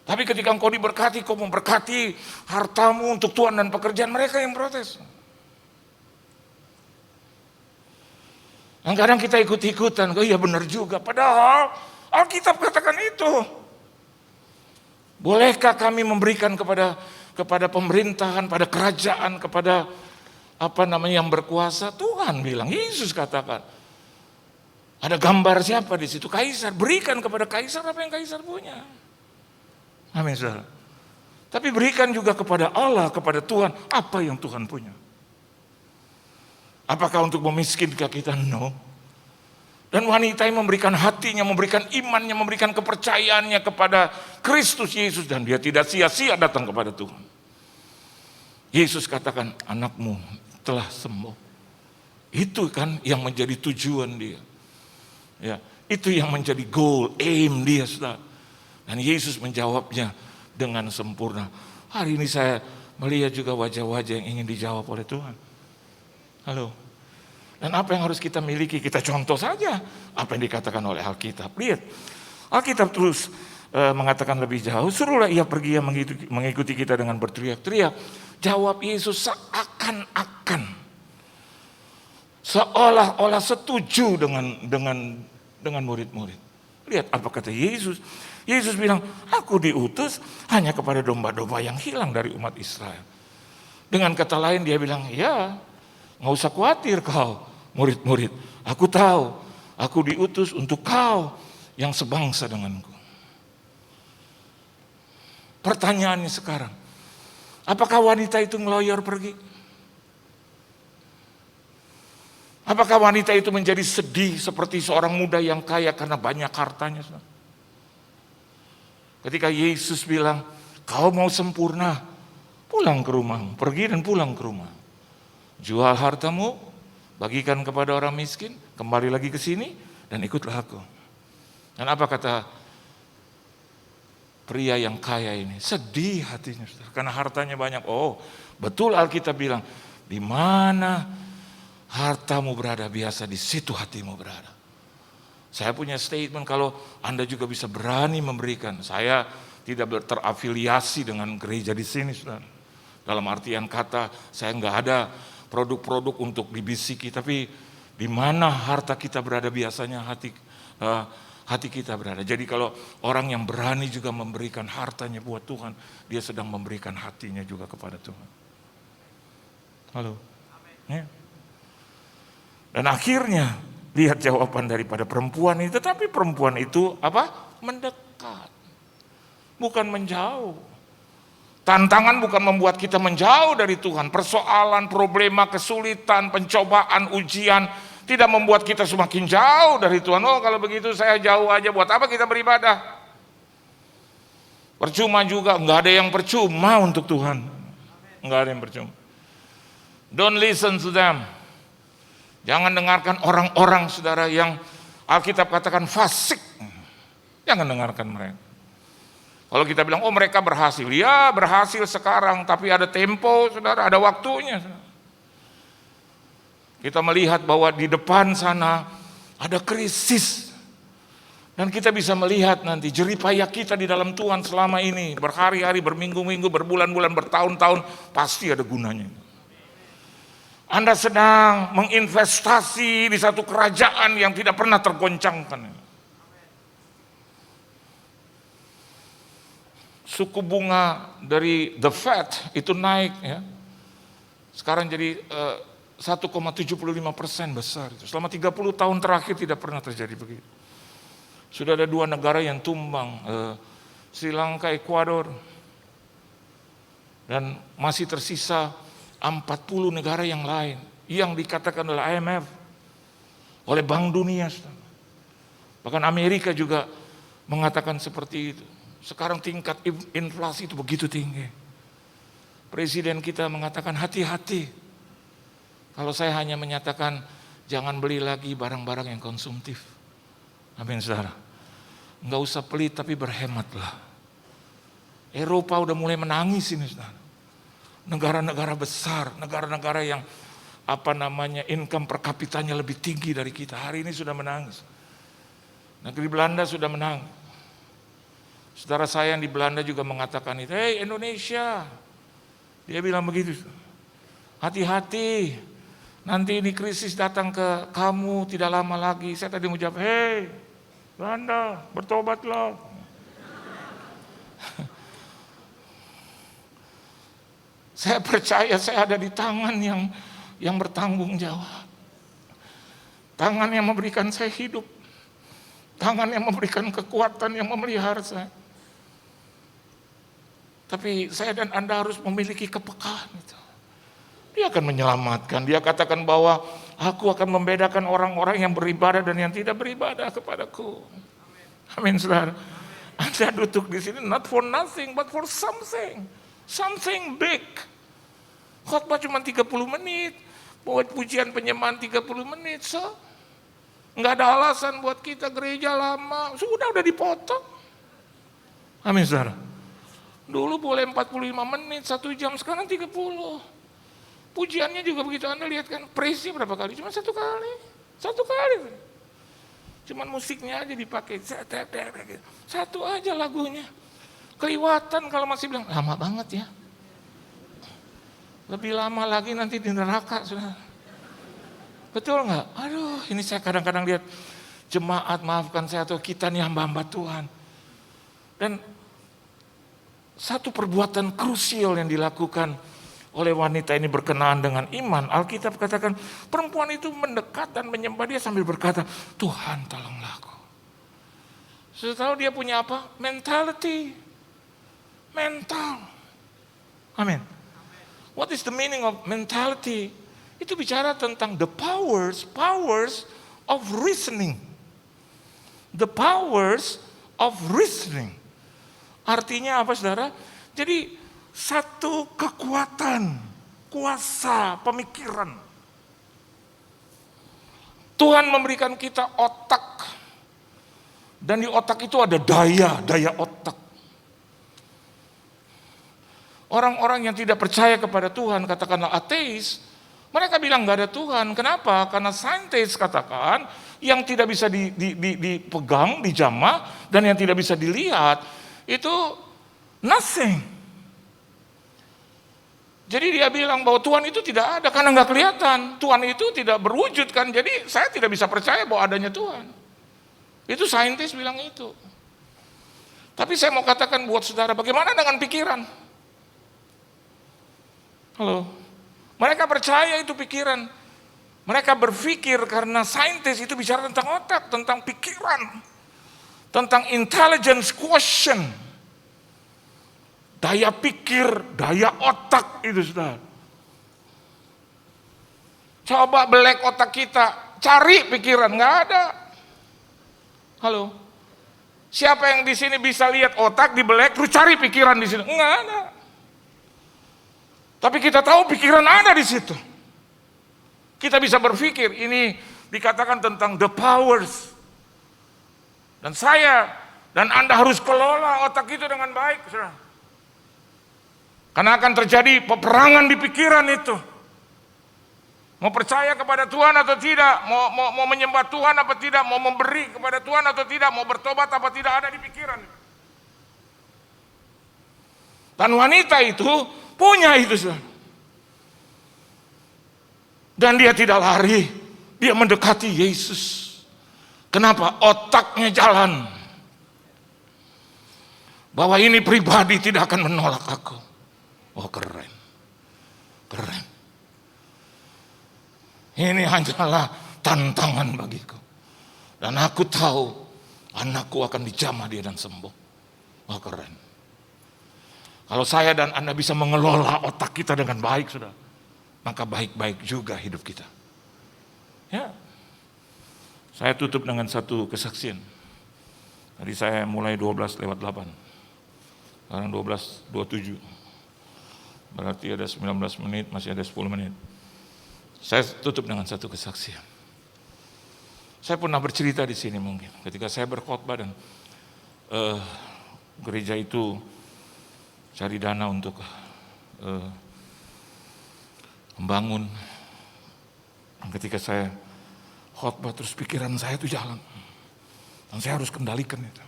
[SPEAKER 6] Tapi ketika engkau diberkati, kau memberkati hartamu untuk Tuhan dan pekerjaan, mereka yang protes. Dan kadang kita ikut-ikutan, oh iya benar juga. Padahal Alkitab katakan itu. Bolehkah kami memberikan kepada pemerintahan, pada kerajaan, kepada yang berkuasa? Tuhan bilang, Yesus katakan. Ada gambar siapa di situ? Kaisar. Berikan kepada kaisar apa yang kaisar punya. Amin, saudara. Tapi berikan juga kepada Allah, kepada Tuhan, apa yang Tuhan punya. Apakah untuk memiskinkan kita? No. Dan wanita yang memberikan hatinya, memberikan imannya, memberikan kepercayaannya kepada Kristus Yesus. Dan dia tidak sia-sia datang kepada Tuhan. Yesus katakan, anakmu telah sembuh. Itu kan yang menjadi tujuan dia. Ya, itu yang menjadi goal, aim dia, saudara. Dan Yesus menjawabnya dengan sempurna. Hari ini saya melihat juga wajah-wajah yang ingin dijawab oleh Tuhan. Halo. Dan apa yang harus kita miliki? Kita contoh saja apa yang dikatakan oleh Alkitab. Lihat, Alkitab terus mengatakan lebih jauh. Suruhlah ia pergi yang mengikuti kita dengan berteriak-teriak. Jawab Yesus seakan-akan. Seolah-olah setuju dengan murid-murid. Lihat apa kata Yesus. Yesus bilang, aku diutus hanya kepada domba-domba yang hilang dari umat Israel. Dengan kata lain dia bilang, ya gak usah khawatir kau murid-murid. Aku tahu, aku diutus untuk kau yang sebangsa denganku. Pertanyaannya sekarang, apakah wanita itu ngeloyor pergi? Apakah wanita itu menjadi sedih seperti seorang muda yang kaya karena banyak hartanya? Ketika Yesus bilang, kau mau sempurna, pulang ke rumahmu, pergi dan pulang ke rumah. Jual hartamu, bagikan kepada orang miskin, kembali lagi ke sini dan ikutlah aku. Dan apa kata pria yang kaya ini? Sedih hatinya, karena hartanya banyak. Oh, betul Alkitab bilang, di mana hartamu berada, biasa di situ hatimu berada. Saya punya statement, kalau Anda juga bisa berani memberikan. Saya tidak terafiliasi dengan gereja di sini, saudara. Dalam artian kata, saya nggak ada produk-produk untuk dibisiki, tapi di mana harta kita berada, biasanya hati kita berada. Jadi kalau orang yang berani juga memberikan hartanya buat Tuhan, dia sedang memberikan hatinya juga kepada Tuhan. Halo. Ya. Dan akhirnya lihat jawaban daripada perempuan itu. Tapi perempuan itu apa? Mendekat. Bukan menjauh. Tantangan bukan membuat kita menjauh dari Tuhan. Persoalan, problema, kesulitan, pencobaan, ujian tidak membuat kita semakin jauh dari Tuhan. Oh, kalau begitu saya jauh aja, buat apa kita beribadah? Percuma juga, nggak ada yang percuma untuk Tuhan. Nggak ada yang percuma. Don't listen to them. Jangan dengarkan orang-orang, saudara, yang Alkitab katakan fasik. Jangan dengarkan mereka. Kalau kita bilang, oh mereka berhasil. Ya berhasil sekarang, tapi ada tempo, saudara, ada waktunya. Kita melihat bahwa di depan sana ada krisis. Dan kita bisa melihat nanti jeripayah kita di dalam Tuhan selama ini. Berhari-hari, berminggu-minggu, berbulan-bulan, bertahun-tahun, pasti ada gunanya. Anda sedang menginvestasi di satu kerajaan yang tidak pernah tergoncangkan. Suku bunga dari The Fed itu naik ya. Sekarang jadi 1,75% besar. Selama 30 tahun terakhir tidak pernah terjadi begitu. Sudah ada 2 negara yang tumbang, Sri Lanka, Ekuador, dan masih tersisa 40 negara yang lain yang dikatakan oleh IMF, oleh Bank Dunia. Bahkan Amerika juga mengatakan seperti itu. Sekarang tingkat inflasi itu begitu tinggi. Presiden kita mengatakan hati-hati. Kalau saya hanya menyatakan jangan beli lagi barang-barang yang konsumtif. Amin saudara. Enggak usah pelit tapi berhematlah. Eropa udah mulai menangis ini saudara. Negara-negara besar, negara-negara yang income per kapitanya lebih tinggi dari kita. Hari ini sudah menangis. Negeri Belanda sudah menangis. Saudara saya yang di Belanda juga mengatakan itu, "Hei Indonesia." Dia bilang begitu. "Hati-hati. Nanti ini krisis datang ke kamu tidak lama lagi." Saya tadi menjawab, "Hei Belanda, bertobatlah." Saya percaya saya ada di tangan yang bertanggung jawab. Tangan yang memberikan saya hidup. Tangan yang memberikan kekuatan, yang memelihara saya. Tapi saya dan Anda harus memiliki kepekaan itu. Dia akan menyelamatkan. Dia katakan bahwa aku akan membedakan orang-orang yang beribadah dan yang tidak beribadah kepadaku. Amin saudara. Anda duduk di sini not for nothing but for something. Something big. Khotbah cuma 30 menit. Buat pujian penyembahan 30 menit. Enggak ada alasan buat kita gereja lama. Udah dipotong. Amin saudara. Dulu boleh 45 menit, 1 jam, sekarang 30. Pujiannya juga begitu, Anda lihat kan, praise-nya berapa kali? Cuma 1 kali. 1 kali. Cuman musiknya aja dipakai. 1 aja lagunya. Keliwatan kalau masih bilang, lama banget ya. Lebih lama lagi nanti di neraka. Saudara. Betul nggak? Aduh, ini saya kadang-kadang lihat jemaat, maafkan saya atau kita nih hamba-hamba Tuhan. Dan satu perbuatan krusial yang dilakukan oleh wanita ini berkenaan dengan iman. Alkitab katakan perempuan itu mendekat dan menyembah dia sambil berkata, "Tuhan tolonglah aku." Sudah tahu dia punya apa? Mentality. Mental. Amin. What is the meaning of mentality? Itu bicara tentang the powers of reasoning. The powers of reasoning. Artinya apa saudara? Jadi satu kekuatan, kuasa, pemikiran. Tuhan memberikan kita otak. Dan di otak itu ada daya otak. Orang-orang yang tidak percaya kepada Tuhan, katakanlah ateis, mereka bilang gak ada Tuhan. Kenapa? Karena saintis katakan yang tidak bisa dipegang, dijamah, dan yang tidak bisa dilihat, itu nothing. Jadi dia bilang bahwa Tuhan itu tidak ada karena nggak kelihatan. Tuhan itu tidak berwujud kan. Jadi saya tidak bisa percaya bahwa adanya Tuhan. Itu saintis bilang itu. Tapi saya mau katakan buat saudara, bagaimana dengan pikiran? Halo. Mereka percaya itu pikiran. Mereka berpikir karena saintis itu bicara tentang otak, tentang pikiran. Tentang intelligence quotient. Daya pikir, daya otak itu sudah. Coba belek otak kita, cari pikiran, nggak ada. Halo. Siapa yang di sini bisa lihat otak dibelek, terus cari pikiran di sini? Nggak ada. Tapi kita tahu pikiran ada di situ. Kita bisa berpikir, ini dikatakan tentang the powers. Dan saya dan Anda harus kelola otak itu dengan baik. Saudara. Karena akan terjadi peperangan di pikiran itu. Mau percaya kepada Tuhan atau tidak, mau menyembah Tuhan apa tidak, mau memberi kepada Tuhan atau tidak, mau bertobat apa tidak, ada di pikiran. Dan wanita itu punya itu. Saudara. Dan dia tidak lari, dia mendekati Yesus. Kenapa? Otaknya jalan. Bahwa ini pribadi tidak akan menolak aku. Oh keren. Keren. Ini hanyalah tantangan bagiku. Dan aku tahu anakku akan dijamah dia dan sembuh. Oh keren. Kalau saya dan Anda bisa mengelola otak kita dengan baik, sudah, maka baik-baik juga hidup kita. Ya. Saya tutup dengan satu kesaksian. Tadi saya mulai 12:08. Sekarang 12:27. Berarti ada 19 menit, masih ada 10 menit. Saya tutup dengan satu kesaksian. Saya pernah bercerita di sini mungkin. Ketika saya berkhotbah dan gereja itu cari dana untuk membangun. Dan ketika saya khotbah terus pikiran saya itu jalan. Dan saya harus kendalikan itu.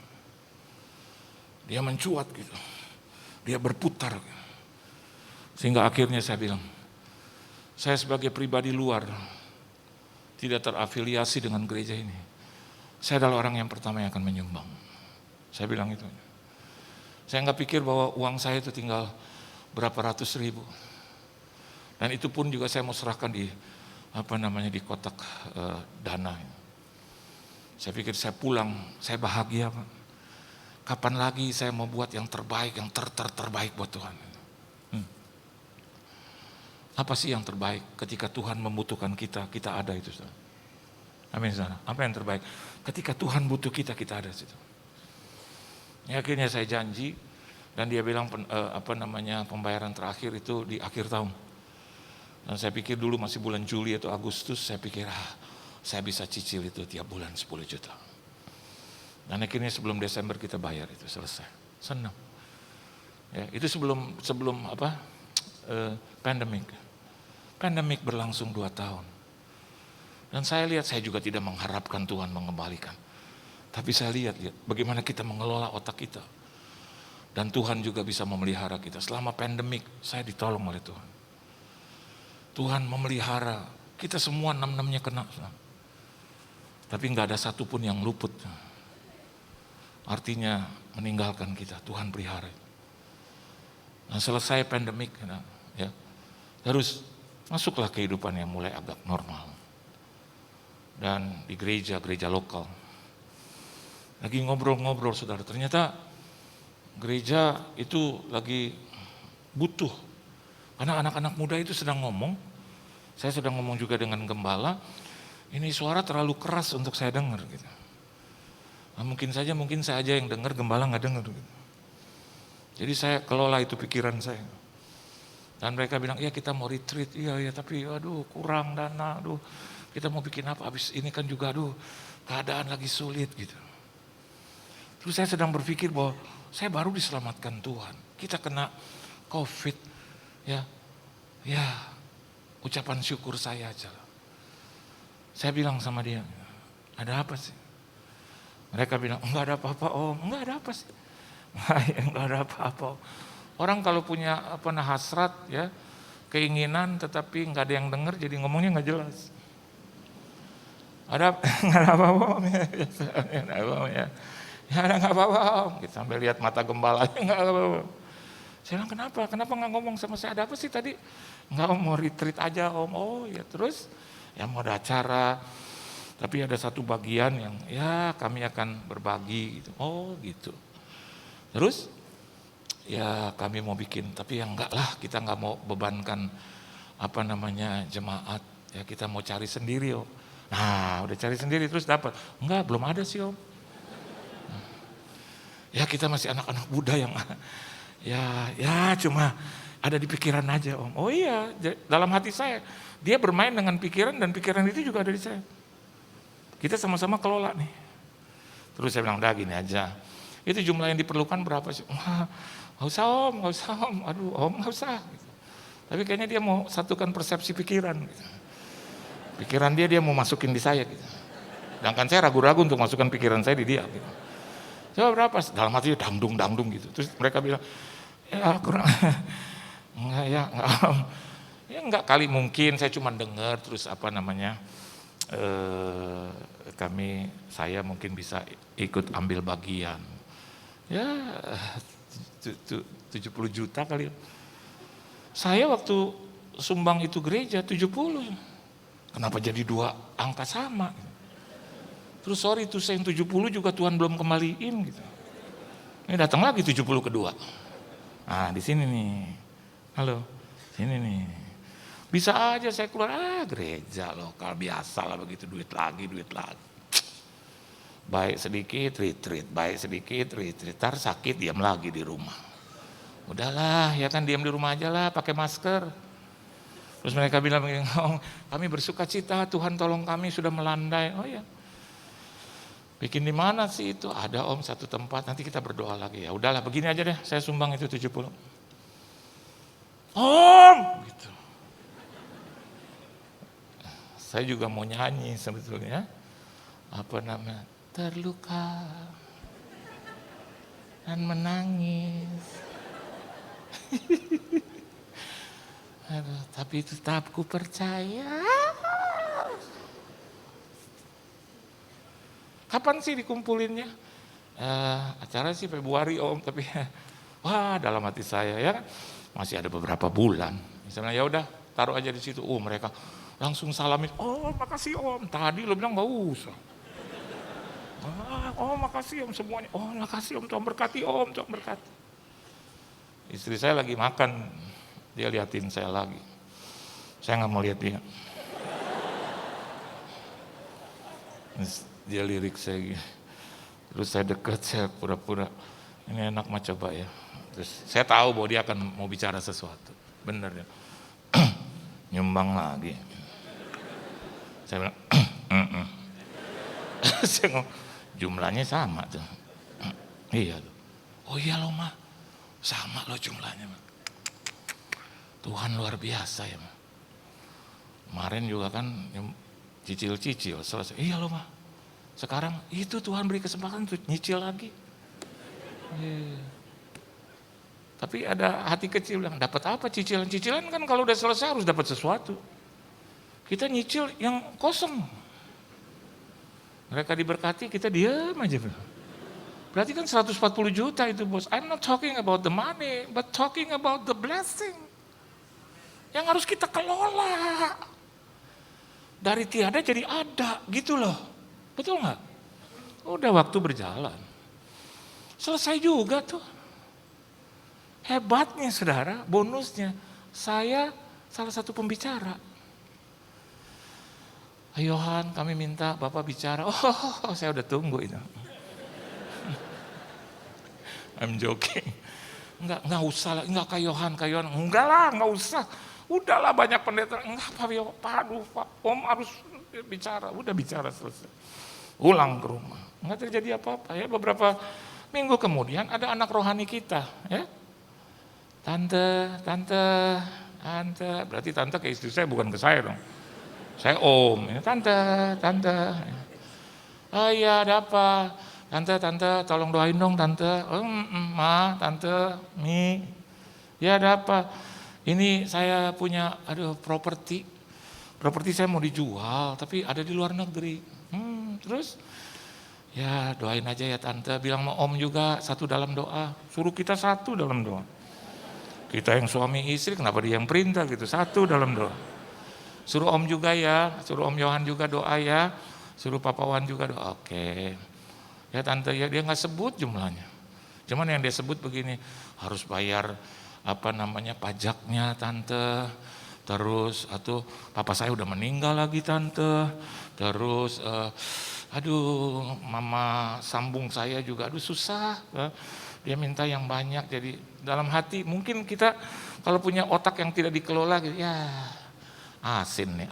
[SPEAKER 6] Dia mencuat gitu. Dia berputar. Sehingga akhirnya saya bilang, saya sebagai pribadi luar tidak terafiliasi dengan gereja ini. Saya adalah orang yang pertama yang akan menyumbang. Saya bilang itu. Saya nggak pikir bahwa uang saya itu tinggal berapa ratus ribu. Dan itu pun juga saya mau serahkan di di kotak dana. Saya pikir saya pulang, saya bahagia Pak. Kapan lagi saya mau buat yang terbaik, yang terbaik buat Tuhan. Apa sih yang terbaik ketika Tuhan membutuhkan kita, kita ada itu. Amin saudara. Apa yang terbaik? Ketika Tuhan butuh kita, kita ada situ. Ya, akhirnya saya janji dan dia bilang pembayaran terakhir itu di akhir tahun. Dan saya pikir dulu masih bulan Juli atau Agustus, saya pikir saya bisa cicil itu tiap bulan 10 juta. Dan akhirnya sebelum Desember kita bayar itu selesai. Senang. Ya, itu sebelum pandemik. Pandemik berlangsung 2 tahun. Dan saya lihat, saya juga tidak mengharapkan Tuhan mengembalikan. Tapi saya lihat bagaimana kita mengelola otak kita. Dan Tuhan juga bisa memelihara kita. Selama pandemik, saya ditolong oleh Tuhan. Tuhan memelihara. Kita semua 6-6-nya kena. Tapi nggak ada satupun yang luput. Artinya meninggalkan kita. Tuhan pelihara. Nah selesai pandemik, ya, terus masuklah kehidupan yang mulai agak normal. Dan di gereja lokal. Lagi ngobrol-ngobrol saudara, ternyata gereja itu lagi butuh. Karena anak-anak muda itu sedang ngomong, saya sedang ngomong juga dengan gembala, ini suara terlalu keras untuk saya dengar. Gitu. Nah, mungkin saya aja yang dengar, gembala nggak dengar. Gitu. Jadi saya kelola itu pikiran saya. Dan mereka bilang, iya kita mau retreat, iya tapi aduh kurang dana, aduh kita mau bikin apa, habis ini kan juga aduh keadaan lagi sulit gitu. Terus saya sedang berpikir bahwa saya baru diselamatkan Tuhan. Kita kena COVID, ya ucapan syukur saya aja. Saya bilang sama dia, ada apa sih? Mereka bilang, enggak ada apa-apa om, enggak ada apa sih? Enggak ada apa-apa. Orang kalau punya hasrat, ya keinginan, tetapi enggak ada yang dengar, jadi ngomongnya enggak jelas. Ada enggak ada apa-apa om ya? Ya ada enggak apa-apa om. Kita sampai lihat mata gembala, enggak apa-apa. Saya bilang kenapa enggak ngomong sama saya, ada apa sih tadi? Enggak om, mau retreat aja om. Oh ya terus, ya mau ada acara. Tapi ada satu bagian yang ya kami akan berbagi gitu. Oh gitu. Terus ya kami mau bikin, tapi ya enggak lah, kita enggak mau bebankan jemaat. Ya kita mau cari sendiri om. Nah udah cari sendiri terus dapat. Enggak, belum ada sih om. Ya kita masih anak-anak muda yang ya cuma ada di pikiran aja om. Oh iya, dalam hati saya. Dia bermain dengan pikiran dan pikiran itu juga ada di saya. Kita sama-sama kelola nih. Terus saya bilang, udah gini aja. Itu jumlah yang diperlukan berapa sih? Nggak usah om. Aduh om nggak usah. Gitu. Tapi kayaknya dia mau satukan persepsi pikiran. Gitu. Pikiran dia mau masukin di saya. Gitu. Sedangkan saya ragu-ragu untuk masukkan pikiran saya di dia. Gitu. Coba berapa? Dalam hati dangdung gitu. Terus mereka bilang, ya kurang. Enggak om. Ya enggak kali mungkin saya cuma dengar terus saya mungkin bisa ikut ambil bagian. Ya 70 juta kali. Saya waktu sumbang itu gereja 70. Kenapa jadi 2 angka sama? Terus sorry tuh saya 70 juga Tuhan belum kembaliin gitu. Ini datang lagi 70 kedua. Nah di sini nih. Halo, sini nih. Bisa aja saya keluar, gereja lokal biasa lah begitu, duit lagi. Baik sedikit retreat, tar sakit diam lagi di rumah. Udahlah ya kan diam di rumah aja lah, pakai masker. Terus mereka bilang, oh, kami bersuka cita, Tuhan tolong kami sudah melandai. Oh ya, bikin di mana sih itu? Ada om satu tempat, nanti kita berdoa lagi. Ya udahlah begini aja deh, saya sumbang itu 70. Om! Gitu. Saya juga mau nyanyi sebetulnya. Apa namanya? Terluka dan menangis. Aduh, tapi tetap ku percaya. Kapan sih dikumpulinnya? Acara sih Februari om, tapi wah dalam hati saya ya masih ada beberapa bulan. Misalnya ya udah taruh aja di situ. Mereka langsung salamin. Oh makasih om. Tadi lo bilang nggak usah. Oh makasih om semuanya. Oh makasih om, Tuhan berkati om, Tuhan berkati. Istri saya lagi makan, dia liatin saya lagi. Saya nggak mau lihat dia. Dia lirik saya gitu. Terus saya dekat, saya pura-pura, ini enak mah coba ya. Terus saya tahu bahwa dia akan mau bicara sesuatu. Bener ya. Nyumbang lagi. Saya bilang, saya ngomong, jumlahnya sama tuh. Iya tuh. Oh iya loh mah, sama loh jumlahnya mah. Tuhan luar biasa ya mah. Kemarin juga kan cicil-cicil selesai. Iya loh mah. Sekarang itu Tuhan beri kesempatan untuk nyicil lagi. Tapi ada hati kecil bilang, dapat apa cicilan? Cicilan kan kalau udah selesai harus dapat sesuatu. Kita nyicil yang kosong. Mereka diberkati, kita diam aja. Berarti kan 140 juta itu bos. I'm not talking about the money, but talking about the blessing. Yang harus kita kelola. Dari tiada jadi ada, gitu loh. Betul nggak? Udah waktu berjalan. Selesai juga tuh. Hebatnya saudara, bonusnya. Saya salah satu pembicara. Yohan kami minta Bapak bicara. Oh saya udah tunggu itu. I'm joking. Enggak usah lah, enggak kayak Yohan. Enggak lah, enggak usah. Udahlah banyak pendeta. Enggak Pak, Om harus bicara. Udah bicara selesai. Pulang ke rumah. Enggak terjadi apa-apa ya. Beberapa minggu kemudian ada anak rohani kita ya. Tante. Berarti tante ke istri saya bukan ke saya dong. Saya om. Ya, tante. Oh iya ada apa? Tante, tolong doain dong tante. Ma, tante, Mi. Ya ada apa? Ini saya punya, properti. Properti saya mau dijual, tapi ada di luar negeri. Terus? Ya doain aja ya tante. Bilang sama om juga, satu dalam doa. Suruh kita satu dalam doa. Kita yang suami istri, kenapa dia yang perintah gitu? Satu dalam doa. Suruh om juga ya, suruh om Yohan juga doa ya. Suruh Papa Wan juga doa. Oke. Ya tante ya, dia nggak sebut jumlahnya. Cuman yang dia sebut begini, harus bayar pajaknya tante. Terus papa saya udah meninggal lagi tante. Terus mama sambung saya juga susah. Dia minta yang banyak. Jadi dalam hati mungkin kita kalau punya otak yang tidak dikelola gitu, ya asin nih,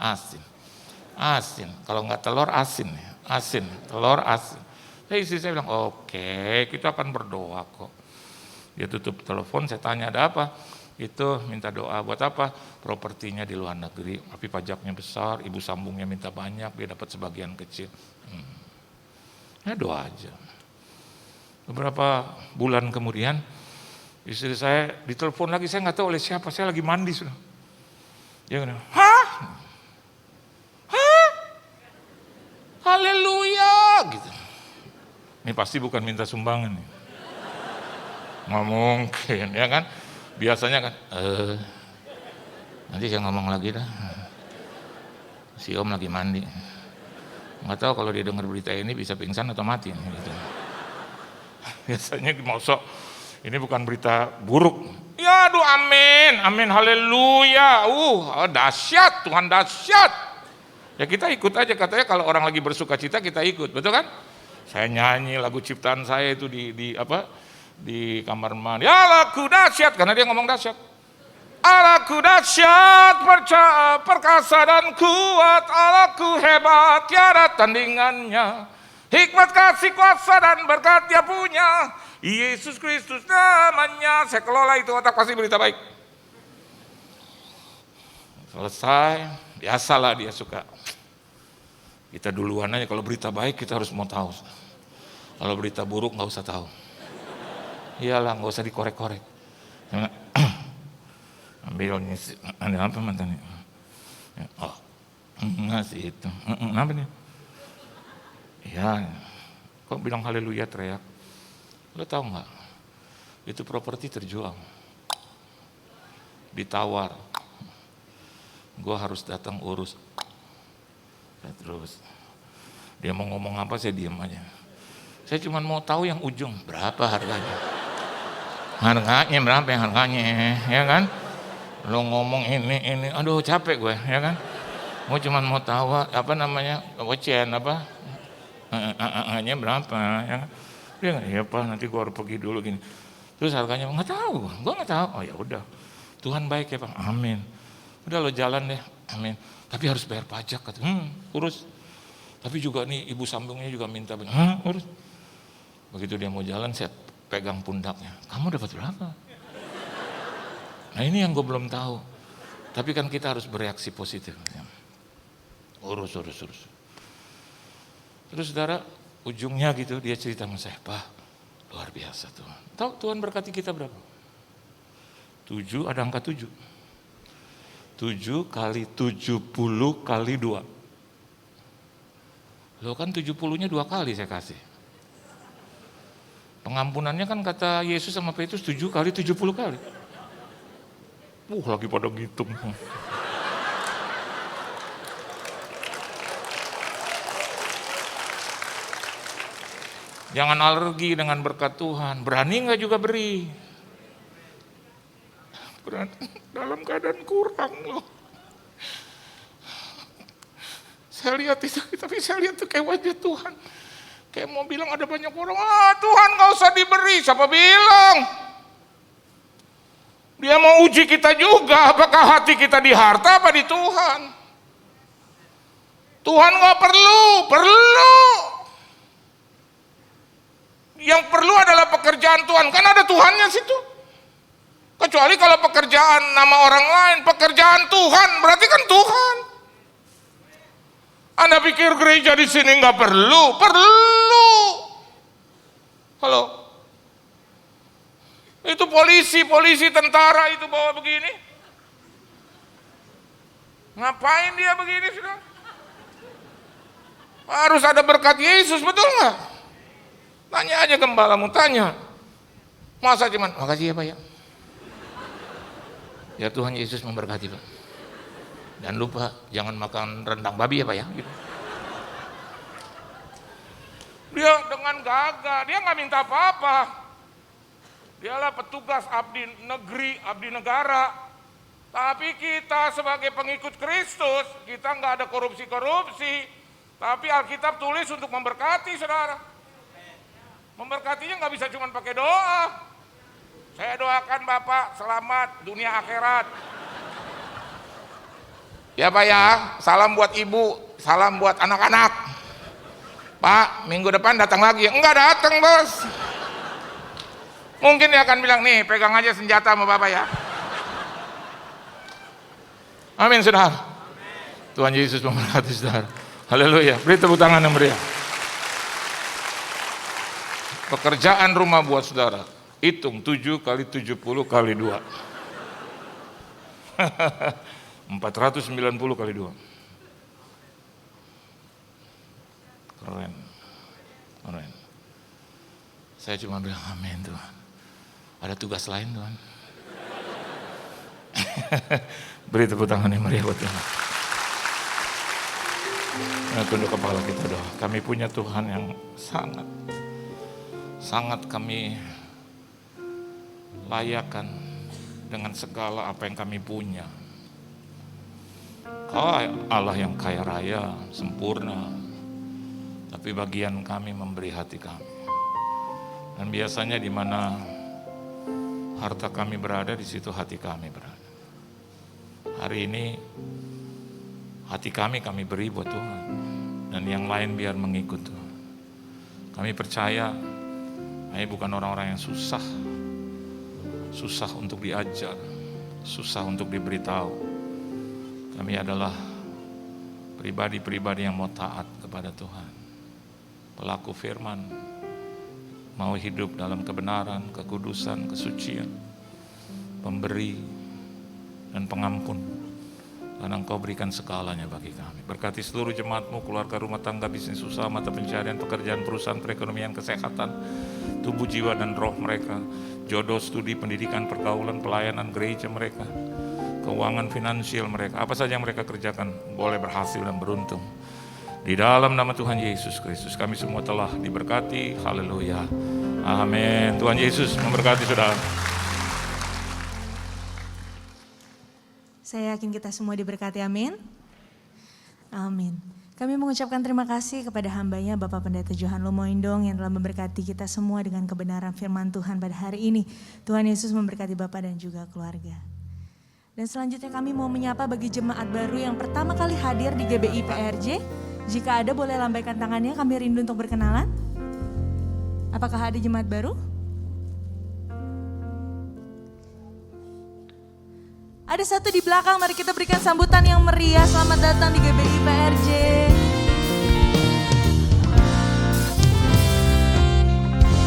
[SPEAKER 6] asin. Kalau nggak telur asin nih, asin, telur asin. Jadi istri saya bilang, oke, kita akan berdoa kok. Dia tutup telepon, saya tanya ada apa? Itu minta doa buat apa? Propertinya di luar negeri, tapi pajaknya besar, ibu sambungnya minta banyak, dia dapat sebagian kecil. Ya doa aja. Beberapa bulan kemudian, istri saya ditelepon lagi, saya nggak tahu oleh siapa, saya lagi mandi sudah. Dia bilang, hah? Hah? Haleluya gitu. Ini pasti bukan minta sumbangan nih. Nggak mungkin, ya kan? Biasanya kan, nanti saya ngomong lagi dah. Si Om lagi mandi. Nggak tahu kalau dia dengar berita ini bisa pingsan atau mati. Gitu. Biasanya masuk, ini bukan berita buruk. Ya aduh amin, amin haleluya. Dahsyat, Tuhan dahsyat. Ya kita ikut aja, katanya kalau orang lagi bersuka cita kita ikut, betul kan? Saya nyanyi lagu ciptaan saya itu di kamar mandi. Ya lagu dahsyat, karena dia ngomong dahsyat. Allahku dahsyat, perkasa dan kuat, Allahku hebat, tiada tandingannya. Hikmat, kasih, kuasa dan berkat Dia punya. Yesus Kristus namanya. Saya kelola itu otak pasti berita baik. Selesai, biasalah dia suka. Kita duluan aja, kalau berita baik kita harus mau tahu. Kalau berita buruk nggak usah tahu. Iyalah, nggak usah dikorek-korek. Ambil ngisi, ada apa mantannya? Oh, ngasih itu. Apa nih? Ya, kok bilang haleluya teriak? Lo tahu nggak? Itu properti terjual, ditawar. Gue harus datang urus. Terus dia mau ngomong apa saya diam aja. Saya cuma mau tahu yang ujung berapa harganya. Harganya berapa yang harganya, ya kan? Lo ngomong ini, aduh capek gue, ya kan? Gue cuma mau tahu apa namanya, ocen apa, hanya berapa, ya kan? Dia nggak, ya Pak, nanti gue harus pergi dulu gini. Terus harganya nggak tahu, gue nggak tahu. Oh ya udah, Tuhan baik ya Pak, amin. Udah lo jalan deh, amin. Tapi harus bayar pajak, kata, urus. Tapi juga nih ibu sambungnya juga minta, urus. Begitu dia mau jalan, saya pegang pundaknya. Kamu dapat berapa? Nah ini yang gue belum tahu. Tapi kan kita harus bereaksi positif. Urus. Terus saudara, ujungnya gitu dia cerita sama saya, Pak, luar biasa Tuhan. Tahu Tuhan berkati kita berapa? 7, ada angka 7. 7 kali 70 kali 2. Loh kan 70-nya 2 kali saya kasih. Pengampunannya kan kata Yesus sama Petrus 7 kali 70 kali. Lagi pada ngitung. Jangan alergi dengan berkat Tuhan. Berani nggak juga beri. Berani, dalam keadaan kurang loh. Saya lihat itu, tapi saya lihat tuh kayak wajah Tuhan. Kayak mau bilang ada banyak orang, Tuhan nggak usah diberi. Siapa bilang? Dia mau uji kita juga, apakah hati kita di harta apa di Tuhan. Tuhan nggak perlu. Yang perlu adalah pekerjaan Tuhan, kan ada Tuhannya situ. Kecuali kalau pekerjaan nama orang lain, pekerjaan Tuhan, berarti kan Tuhan. Anda pikir gereja di sini nggak perlu? Perlu. Halo? Itu polisi, tentara itu bawa begini. Ngapain dia begini sudah? Harus ada berkat Yesus, betul nggak? Tanya aja gembalamu, tanya. Masa cuman, makasih ya Pak ya. Ya Tuhan Yesus memberkati Pak. Dan lupa, jangan makan rendang babi ya Pak ya. Gitu. Dia dengan gagah, dia nggak minta apa-apa. Dialah petugas abdi negeri, abdi negara. Tapi kita sebagai pengikut Kristus, kita nggak ada korupsi-korupsi. Tapi Alkitab tulis untuk memberkati saudara. Memberkatinya nggak bisa cuma pakai doa. Saya doakan Bapak selamat dunia akhirat. Ya Pak ya, salam buat ibu, salam buat anak-anak. Pak, minggu depan datang lagi. Enggak datang bos. Mungkin dia akan bilang, nih pegang aja senjata sama Bapak ya. Amin saudara. Tuhan Yesus memberkati saudara. Haleluya. Beri tepuk tangan yang meriah. Pekerjaan rumah buat saudara. Hitung 7 kali 70 kali 2. 490 kali 2. Keren. Keren. Saya cuma bilang amin Tuhan. Ada tugas lain Tuhan. Beri tepuk tangan yang meriah buat Tuhan. Tunduk kepala kita doa. Kami punya Tuhan yang sangat kami layakan dengan segala apa yang kami punya. Kau Allah yang kaya raya, sempurna. Tapi bagian kami memberi hati kami. Dan biasanya di mana harta kami berada, di situ hati kami berada. Hari ini hati kami beri buat Tuhan. Dan yang lain biar mengikut Tuhan. Kami percaya kami bukan orang-orang yang susah untuk diajar, susah untuk diberitahu. Kami adalah pribadi-pribadi yang mau taat kepada Tuhan. Pelaku firman, mau hidup dalam kebenaran, kekudusan, kesucian, pemberi, dan pengampun. Karena Engkau berikan segalanya bagi kami. Berkati seluruh jemaat-Mu, keluarga, rumah tangga, bisnis usaha, mata pencarian, pekerjaan, perusahaan, perekonomian, kesehatan, tubuh, jiwa, dan roh mereka. Jodoh, studi, pendidikan, pergaulan, pelayanan, gereja mereka. Keuangan finansial mereka. Apa saja yang mereka kerjakan boleh berhasil dan beruntung. Di dalam nama Tuhan Yesus Kristus kami semua telah diberkati. Haleluya. Amin. Tuhan Yesus memberkati saudara.
[SPEAKER 1] Saya yakin kita semua diberkati, amin. Amin. Kami mengucapkan terima kasih kepada hambanya Bapak Pendeta Johan Lumoindong yang telah memberkati kita semua dengan kebenaran firman Tuhan pada hari ini. Tuhan Yesus memberkati Bapak dan juga keluarga. Dan selanjutnya kami mau menyapa bagi jemaat baru yang pertama kali hadir di GBI PRJ. Jika ada boleh lambaikan tangannya, kami rindu untuk berkenalan. Apakah ada jemaat baru? Ada satu di belakang, mari kita berikan sambutan yang meriah. Selamat datang di GBI PRJ.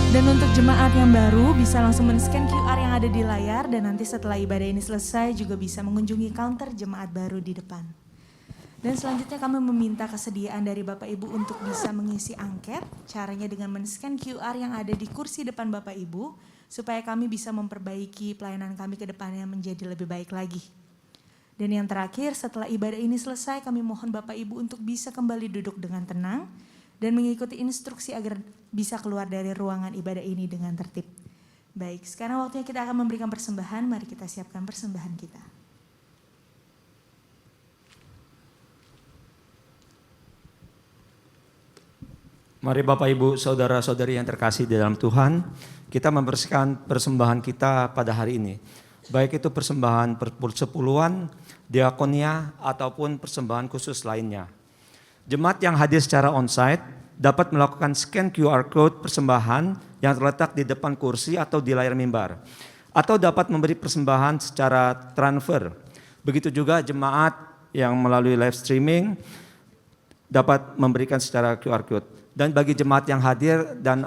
[SPEAKER 1] Dan untuk jemaat yang baru bisa langsung men-scan QR yang ada di layar. Dan nanti setelah ibadah ini selesai juga bisa mengunjungi counter jemaat baru di depan. Dan selanjutnya kami meminta kesediaan dari Bapak Ibu untuk bisa mengisi angket. Caranya dengan men-scan QR yang ada di kursi depan Bapak Ibu. Supaya kami bisa memperbaiki pelayanan kami ke depannya menjadi lebih baik lagi. Dan yang terakhir setelah ibadah ini selesai kami mohon Bapak Ibu untuk bisa kembali duduk dengan tenang. Dan mengikuti instruksi agar bisa keluar dari ruangan ibadah ini dengan tertib. Baik, sekarang waktunya kita akan memberikan persembahan. Mari kita siapkan persembahan kita.
[SPEAKER 7] Mari Bapak Ibu, Saudara-saudari yang terkasih di dalam Tuhan, kita membersihkan persembahan kita pada hari ini. Baik itu persembahan persepuluhan, diakonia, ataupun persembahan khusus lainnya. Jemaat yang hadir secara onsite dapat melakukan scan QR Code persembahan yang terletak di depan kursi atau di layar mimbar. Atau dapat memberi persembahan secara transfer. Begitu juga jemaat yang melalui live streaming dapat memberikan secara QR Code. Dan bagi jemaat yang hadir dan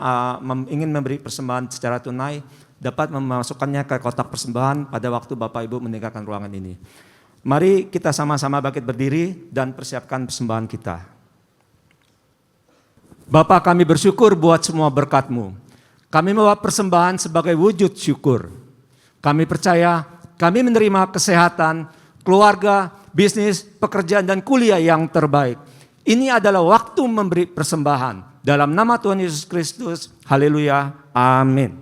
[SPEAKER 7] ingin memberi persembahan secara tunai, dapat memasukkannya ke kotak persembahan pada waktu Bapak Ibu meninggalkan ruangan ini. Mari kita sama-sama bangkit berdiri dan persiapkan persembahan kita. Bapa, kami bersyukur buat semua berkat-Mu. Kami membawa persembahan sebagai wujud syukur. Kami percaya kami menerima kesehatan, keluarga, bisnis, pekerjaan dan kuliah yang terbaik. Ini adalah waktu memberi persembahan. Dalam nama Tuhan Yesus Kristus, haleluya, amin.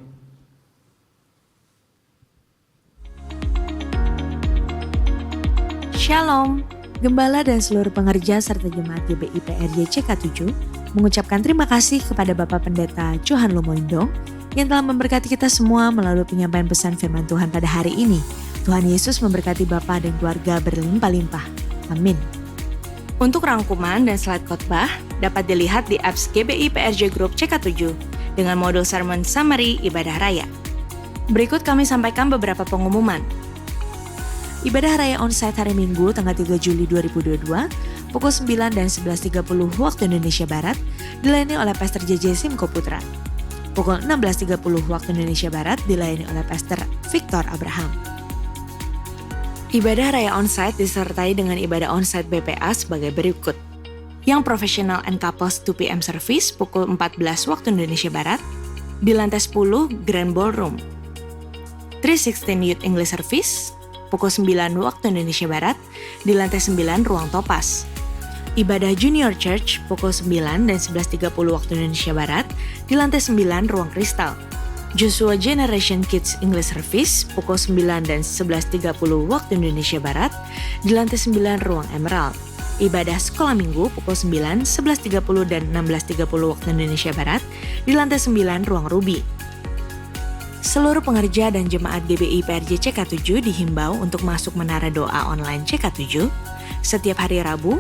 [SPEAKER 1] Shalom, Gembala dan seluruh pengerja serta jemaat GBI PRJ CK7 mengucapkan terima kasih kepada Bapak Pendeta Johan Lumoindong yang telah memberkati kita semua melalui penyampaian pesan firman Tuhan pada hari ini. Tuhan Yesus memberkati Bapak dan keluarga berlimpah-limpah. Amin. Untuk rangkuman dan slide khotbah dapat dilihat di apps GBI PRJ Group CK7 dengan modul sermon summary ibadah raya. Berikut kami sampaikan beberapa pengumuman. Ibadah raya onsite hari Minggu tanggal 3 Juli 2022 pukul 9 dan 11.30 waktu Indonesia Barat dilayani oleh Pastor JJ Simko Putra. Pukul 16.30 waktu Indonesia Barat dilayani oleh Pastor Victor Abraham. Ibadah Raya Onsite disertai dengan ibadah onsite BPA sebagai berikut. Yang Professional and Couples 2 PM Service pukul 14 waktu Indonesia Barat di lantai 10 Grand Ballroom. 316 Youth English Service pukul 9 waktu Indonesia Barat di lantai 9 Ruang Topas. Ibadah Junior Church pukul 9 dan 11.30 waktu Indonesia Barat di lantai 9 Ruang Kristal. Joshua Generation Kids English Service pukul 9 dan 11.30 waktu Indonesia Barat di lantai 9 Ruang Emerald. Ibadah Sekolah Minggu pukul 9, 11.30 dan 16.30 waktu Indonesia Barat di lantai 9 Ruang Ruby. Seluruh pengerja dan jemaat GBI PRJ CK7 dihimbau untuk masuk menara doa online CK7 setiap hari Rabu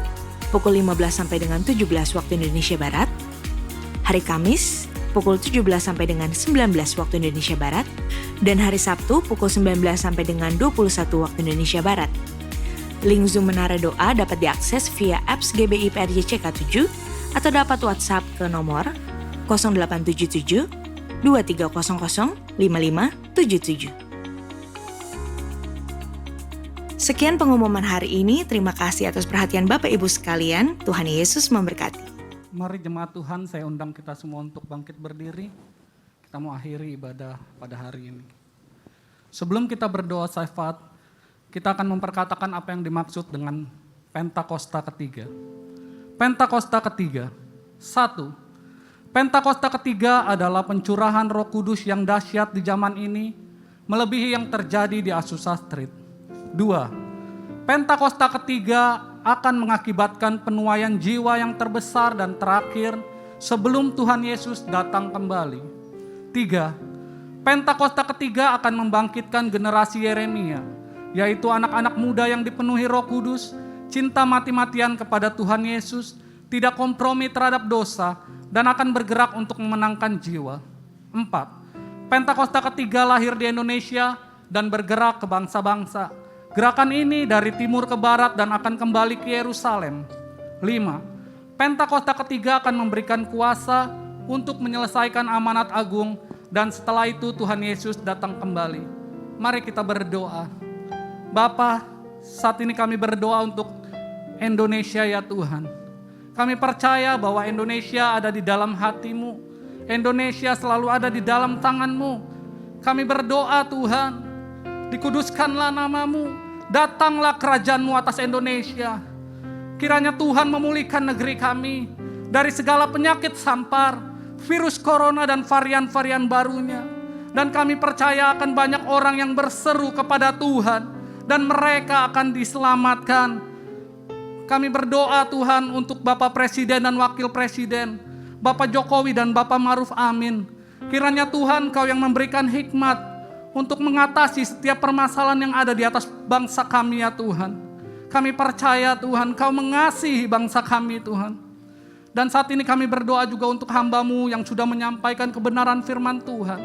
[SPEAKER 1] pukul 15 sampai dengan 17 waktu Indonesia Barat, hari Kamis pukul 17 sampai dengan 19 waktu Indonesia Barat, dan hari Sabtu pukul 19 sampai dengan 21 waktu Indonesia Barat. Link Zoom Menara Doa dapat diakses via apps GBI PRJ CK7 atau dapat WhatsApp ke nomor 0877 2300 5577. Sekian pengumuman hari ini. Terima kasih atas perhatian Bapak Ibu sekalian. Tuhan Yesus memberkati.
[SPEAKER 3] Mari jemaat Tuhan, saya undang kita semua untuk bangkit berdiri. Kita mau akhiri ibadah pada hari ini. Sebelum kita berdoa syafaat, kita akan memperkatakan apa yang dimaksud dengan Pentakosta ketiga. Pentakosta ketiga. 1. Pentakosta ketiga adalah pencurahan Roh Kudus yang dahsyat di zaman ini, melebihi yang terjadi di Azusa Street. 2. Pentakosta ketiga akan mengakibatkan penuaian jiwa yang terbesar dan terakhir sebelum Tuhan Yesus datang kembali. 3. Pentakosta ketiga akan membangkitkan generasi Yeremia, yaitu anak-anak muda yang dipenuhi Roh Kudus, cinta mati-matian kepada Tuhan Yesus, tidak kompromi terhadap dosa, dan akan bergerak untuk memenangkan jiwa. 4. Pentakosta ketiga lahir di Indonesia dan bergerak ke bangsa-bangsa. Gerakan ini dari timur ke barat dan akan kembali ke Yerusalem. 5. Pentakosta ketiga akan memberikan kuasa untuk menyelesaikan amanat agung dan setelah itu Tuhan Yesus datang kembali. Mari kita berdoa. Bapa, saat ini kami berdoa untuk Indonesia ya Tuhan. Kami percaya bahwa Indonesia ada di dalam hati-Mu. Indonesia selalu ada di dalam tangan-Mu. Kami berdoa Tuhan, dikuduskanlah nama-Mu. Datanglah kerajaan-Mu atas Indonesia. Kiranya Tuhan memulihkan negeri kami dari segala penyakit sampar, virus corona dan varian-varian barunya. Dan kami percaya akan banyak orang yang berseru kepada Tuhan dan mereka akan diselamatkan. Kami berdoa Tuhan untuk Bapak Presiden dan Wakil Presiden, Bapak Jokowi dan Bapak Maruf Amin. Kiranya Tuhan Kau yang memberikan hikmat untuk mengatasi setiap permasalahan yang ada di atas bangsa kami ya Tuhan. Kami percaya Tuhan Kau mengasihi bangsa kami Tuhan. Dan saat ini kami berdoa juga untuk hamba-Mu yang sudah menyampaikan kebenaran firman Tuhan.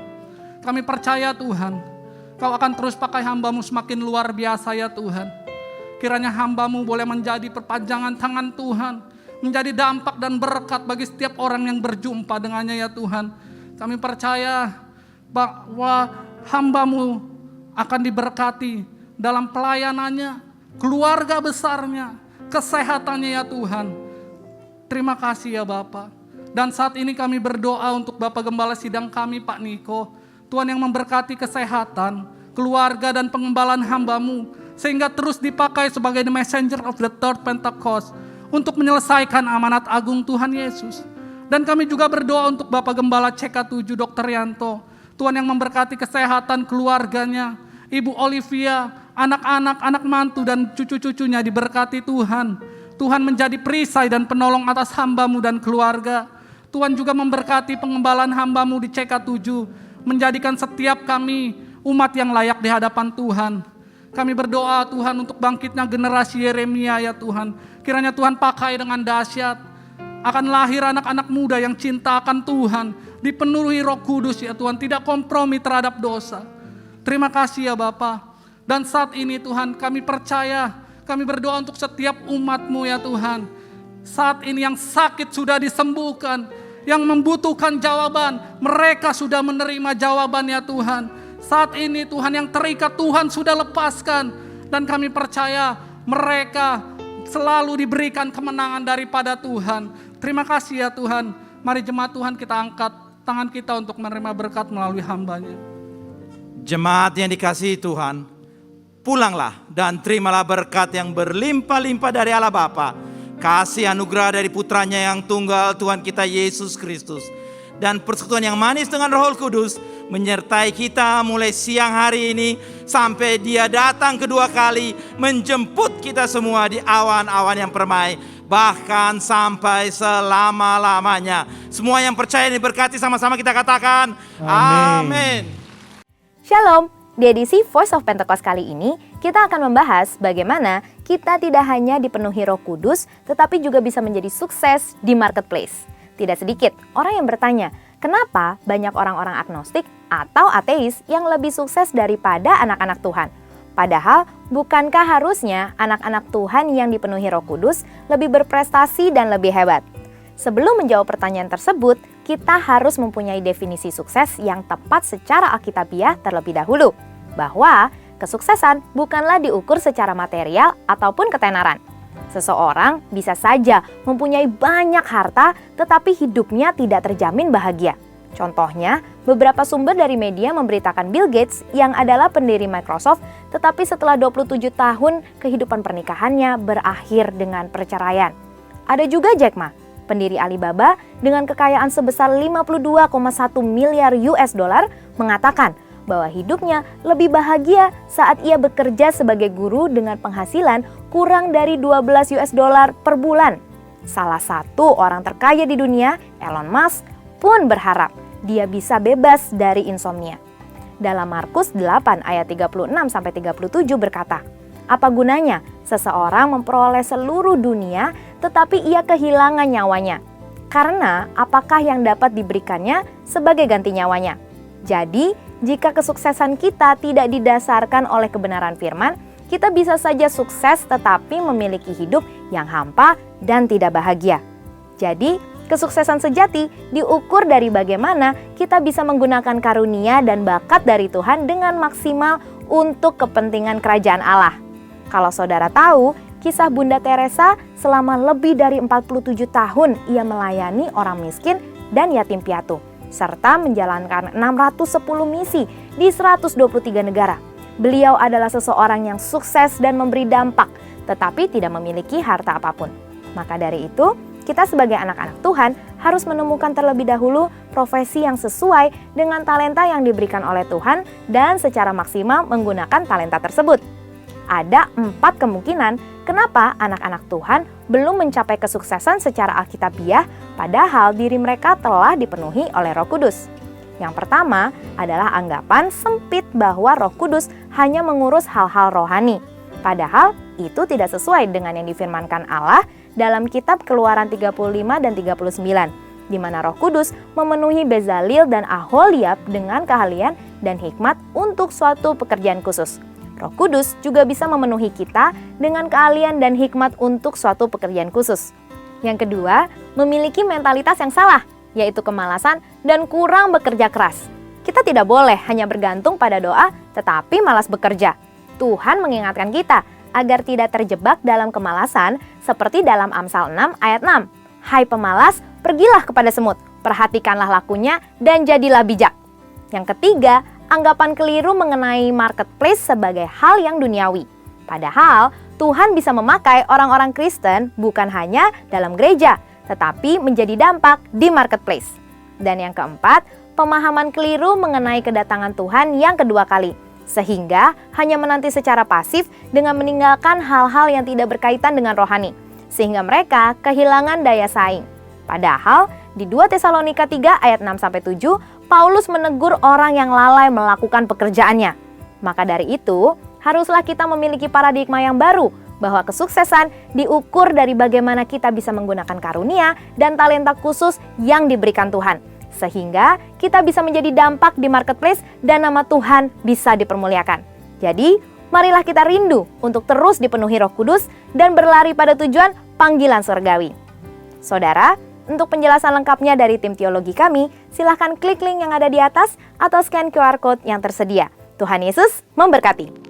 [SPEAKER 3] Kami percaya Tuhan Kau akan terus pakai hamba-Mu semakin luar biasa ya Tuhan. Kiranya hamba-Mu boleh menjadi perpanjangan tangan Tuhan, menjadi dampak dan berkat bagi setiap orang yang berjumpa dengannya ya Tuhan. Kami percaya bahwa hamba-Mu akan diberkati dalam pelayanannya, keluarga besarnya, kesehatannya ya Tuhan. Terima kasih ya Bapak. Dan saat ini kami berdoa untuk Bapak Gembala Sidang kami Pak Niko. Tuhan yang memberkati kesehatan, keluarga dan pengembalaan hamba-Mu, sehingga terus dipakai sebagai the messenger of the third Pentecost untuk menyelesaikan amanat agung Tuhan Yesus. Dan kami juga berdoa untuk Bapak Gembala CK7 Dr. Yanto. Tuhan yang memberkati kesehatan keluarganya, Ibu Olivia, anak-anak, anak mantu dan cucu-cucunya diberkati Tuhan. Tuhan menjadi perisai dan penolong atas hamba-Mu dan keluarga. Tuhan juga memberkati pengembalaan hamba-Mu di CK7, menjadikan setiap kami umat yang layak di hadapan Tuhan. Kami berdoa Tuhan untuk bangkitnya generasi Yeremia ya Tuhan. Kiranya Tuhan pakai dengan dahsyat. Akan lahir anak-anak muda yang cinta akan Tuhan, dipenuhi Roh Kudus ya Tuhan, tidak kompromi terhadap dosa. Terima kasih ya Bapa. Dan saat ini Tuhan kami percaya, kami berdoa untuk setiap umat-Mu ya Tuhan. Saat ini yang sakit sudah disembuhkan, yang membutuhkan jawaban, mereka sudah menerima jawaban ya Tuhan. Saat ini Tuhan yang terikat Tuhan sudah lepaskan. Dan kami percaya mereka selalu diberikan kemenangan daripada Tuhan. Terima kasih ya Tuhan. Mari jemaat Tuhan kita angkat tangan kita untuk menerima berkat melalui hamba-Nya.
[SPEAKER 2] Jemaat yang dikasihi Tuhan, pulanglah dan terimalah berkat yang berlimpah-limpah dari Allah Bapa, kasih anugerah dari putranya yang tunggal Tuhan kita Yesus Kristus, dan persekutuan yang manis dengan Roh Kudus menyertai kita mulai siang hari ini sampai Dia datang kedua kali menjemput kita semua di awan-awan yang permai, bahkan sampai selama-lamanya. Semua yang percaya diberkati, sama-sama kita katakan amin.
[SPEAKER 8] Shalom, di edisi Voice of Pentecost kali ini kita akan membahas bagaimana kita tidak hanya dipenuhi Roh Kudus tetapi juga bisa menjadi sukses di marketplace. Tidak sedikit orang yang bertanya, kenapa banyak orang-orang agnostik atau ateis yang lebih sukses daripada anak-anak Tuhan? Padahal bukankah harusnya anak-anak Tuhan yang dipenuhi Roh Kudus lebih berprestasi dan lebih hebat? Sebelum menjawab pertanyaan tersebut, kita harus mempunyai definisi sukses yang tepat secara alkitabiah terlebih dahulu. Bahwa kesuksesan bukanlah diukur secara material ataupun ketenaran. Seseorang bisa saja mempunyai banyak harta tetapi hidupnya tidak terjamin bahagia. Contohnya, beberapa sumber dari media memberitakan Bill Gates yang adalah pendiri Microsoft tetapi setelah 27 tahun kehidupan pernikahannya berakhir dengan perceraian. Ada juga Jack Ma, pendiri Alibaba dengan kekayaan sebesar 52,1 miliar US dollar, mengatakan bahwa hidupnya lebih bahagia saat ia bekerja sebagai guru dengan penghasilan kurang dari 12 US dollar per bulan. Salah satu orang terkaya di dunia, Elon Musk, pun berharap dia bisa bebas dari insomnia. Dalam Markus 8 ayat 36-37 berkata, apa gunanya seseorang memperoleh seluruh dunia tetapi ia kehilangan nyawanya? Karena apakah yang dapat diberikannya sebagai ganti nyawanya? Jadi, jika kesuksesan kita tidak didasarkan oleh kebenaran firman, kita bisa saja sukses tetapi memiliki hidup yang hampa dan tidak bahagia. Jadi, kesuksesan sejati diukur dari bagaimana kita bisa menggunakan karunia dan bakat dari Tuhan dengan maksimal untuk kepentingan kerajaan Allah. Kalau saudara tahu, kisah Bunda Teresa selama lebih dari 47 tahun ia melayani orang miskin dan yatim piatu, serta menjalankan 610 misi di 123 negara. Beliau adalah seseorang yang sukses dan memberi dampak, tetapi tidak memiliki harta apapun. Maka dari itu, kita sebagai anak-anak Tuhan harus menemukan terlebih dahulu profesi yang sesuai dengan talenta yang diberikan oleh Tuhan dan secara maksimal menggunakan talenta tersebut. Ada 4 kemungkinan kenapa anak-anak Tuhan belum mencapai kesuksesan secara alkitabiah padahal diri mereka telah dipenuhi oleh Roh Kudus. Yang pertama adalah anggapan sempit bahwa Roh Kudus hanya mengurus hal-hal rohani. Padahal itu tidak sesuai dengan yang difirmankan Allah dalam kitab Keluaran 35 dan 39, di mana Roh Kudus memenuhi Bezalel dan Aholiab dengan keahlian dan hikmat untuk suatu pekerjaan khusus. Roh Kudus juga bisa memenuhi kita dengan keahlian dan hikmat untuk suatu pekerjaan khusus. Yang kedua, memiliki mentalitas yang salah, yaitu kemalasan dan kurang bekerja keras. Kita tidak boleh hanya bergantung pada doa, tetapi malas bekerja. Tuhan mengingatkan kita agar tidak terjebak dalam kemalasan seperti dalam Amsal 6 ayat 6. Hai pemalas, pergilah kepada semut, perhatikanlah lakunya dan jadilah bijak. Yang ketiga, anggapan keliru mengenai marketplace sebagai hal yang duniawi. Padahal Tuhan bisa memakai orang-orang Kristen bukan hanya dalam gereja, tetapi menjadi dampak di marketplace. Dan yang keempat, pemahaman keliru mengenai kedatangan Tuhan yang kedua kali, sehingga hanya menanti secara pasif dengan meninggalkan hal-hal yang tidak berkaitan dengan rohani, sehingga mereka kehilangan daya saing. Padahal di 2 Tesalonika 3 ayat 6-7, Paulus menegur orang yang lalai melakukan pekerjaannya. Maka dari itu, haruslah kita memiliki paradigma yang baru bahwa kesuksesan diukur dari bagaimana kita bisa menggunakan karunia dan talenta khusus yang diberikan Tuhan. Sehingga kita bisa menjadi dampak di marketplace dan nama Tuhan bisa dipermuliakan. Jadi, marilah kita rindu untuk terus dipenuhi Roh Kudus dan berlari pada tujuan panggilan surgawi. Saudara, untuk penjelasan lengkapnya dari tim teologi kami, silahkan klik link yang ada di atas atau scan QR Code yang tersedia. Tuhan Yesus memberkati.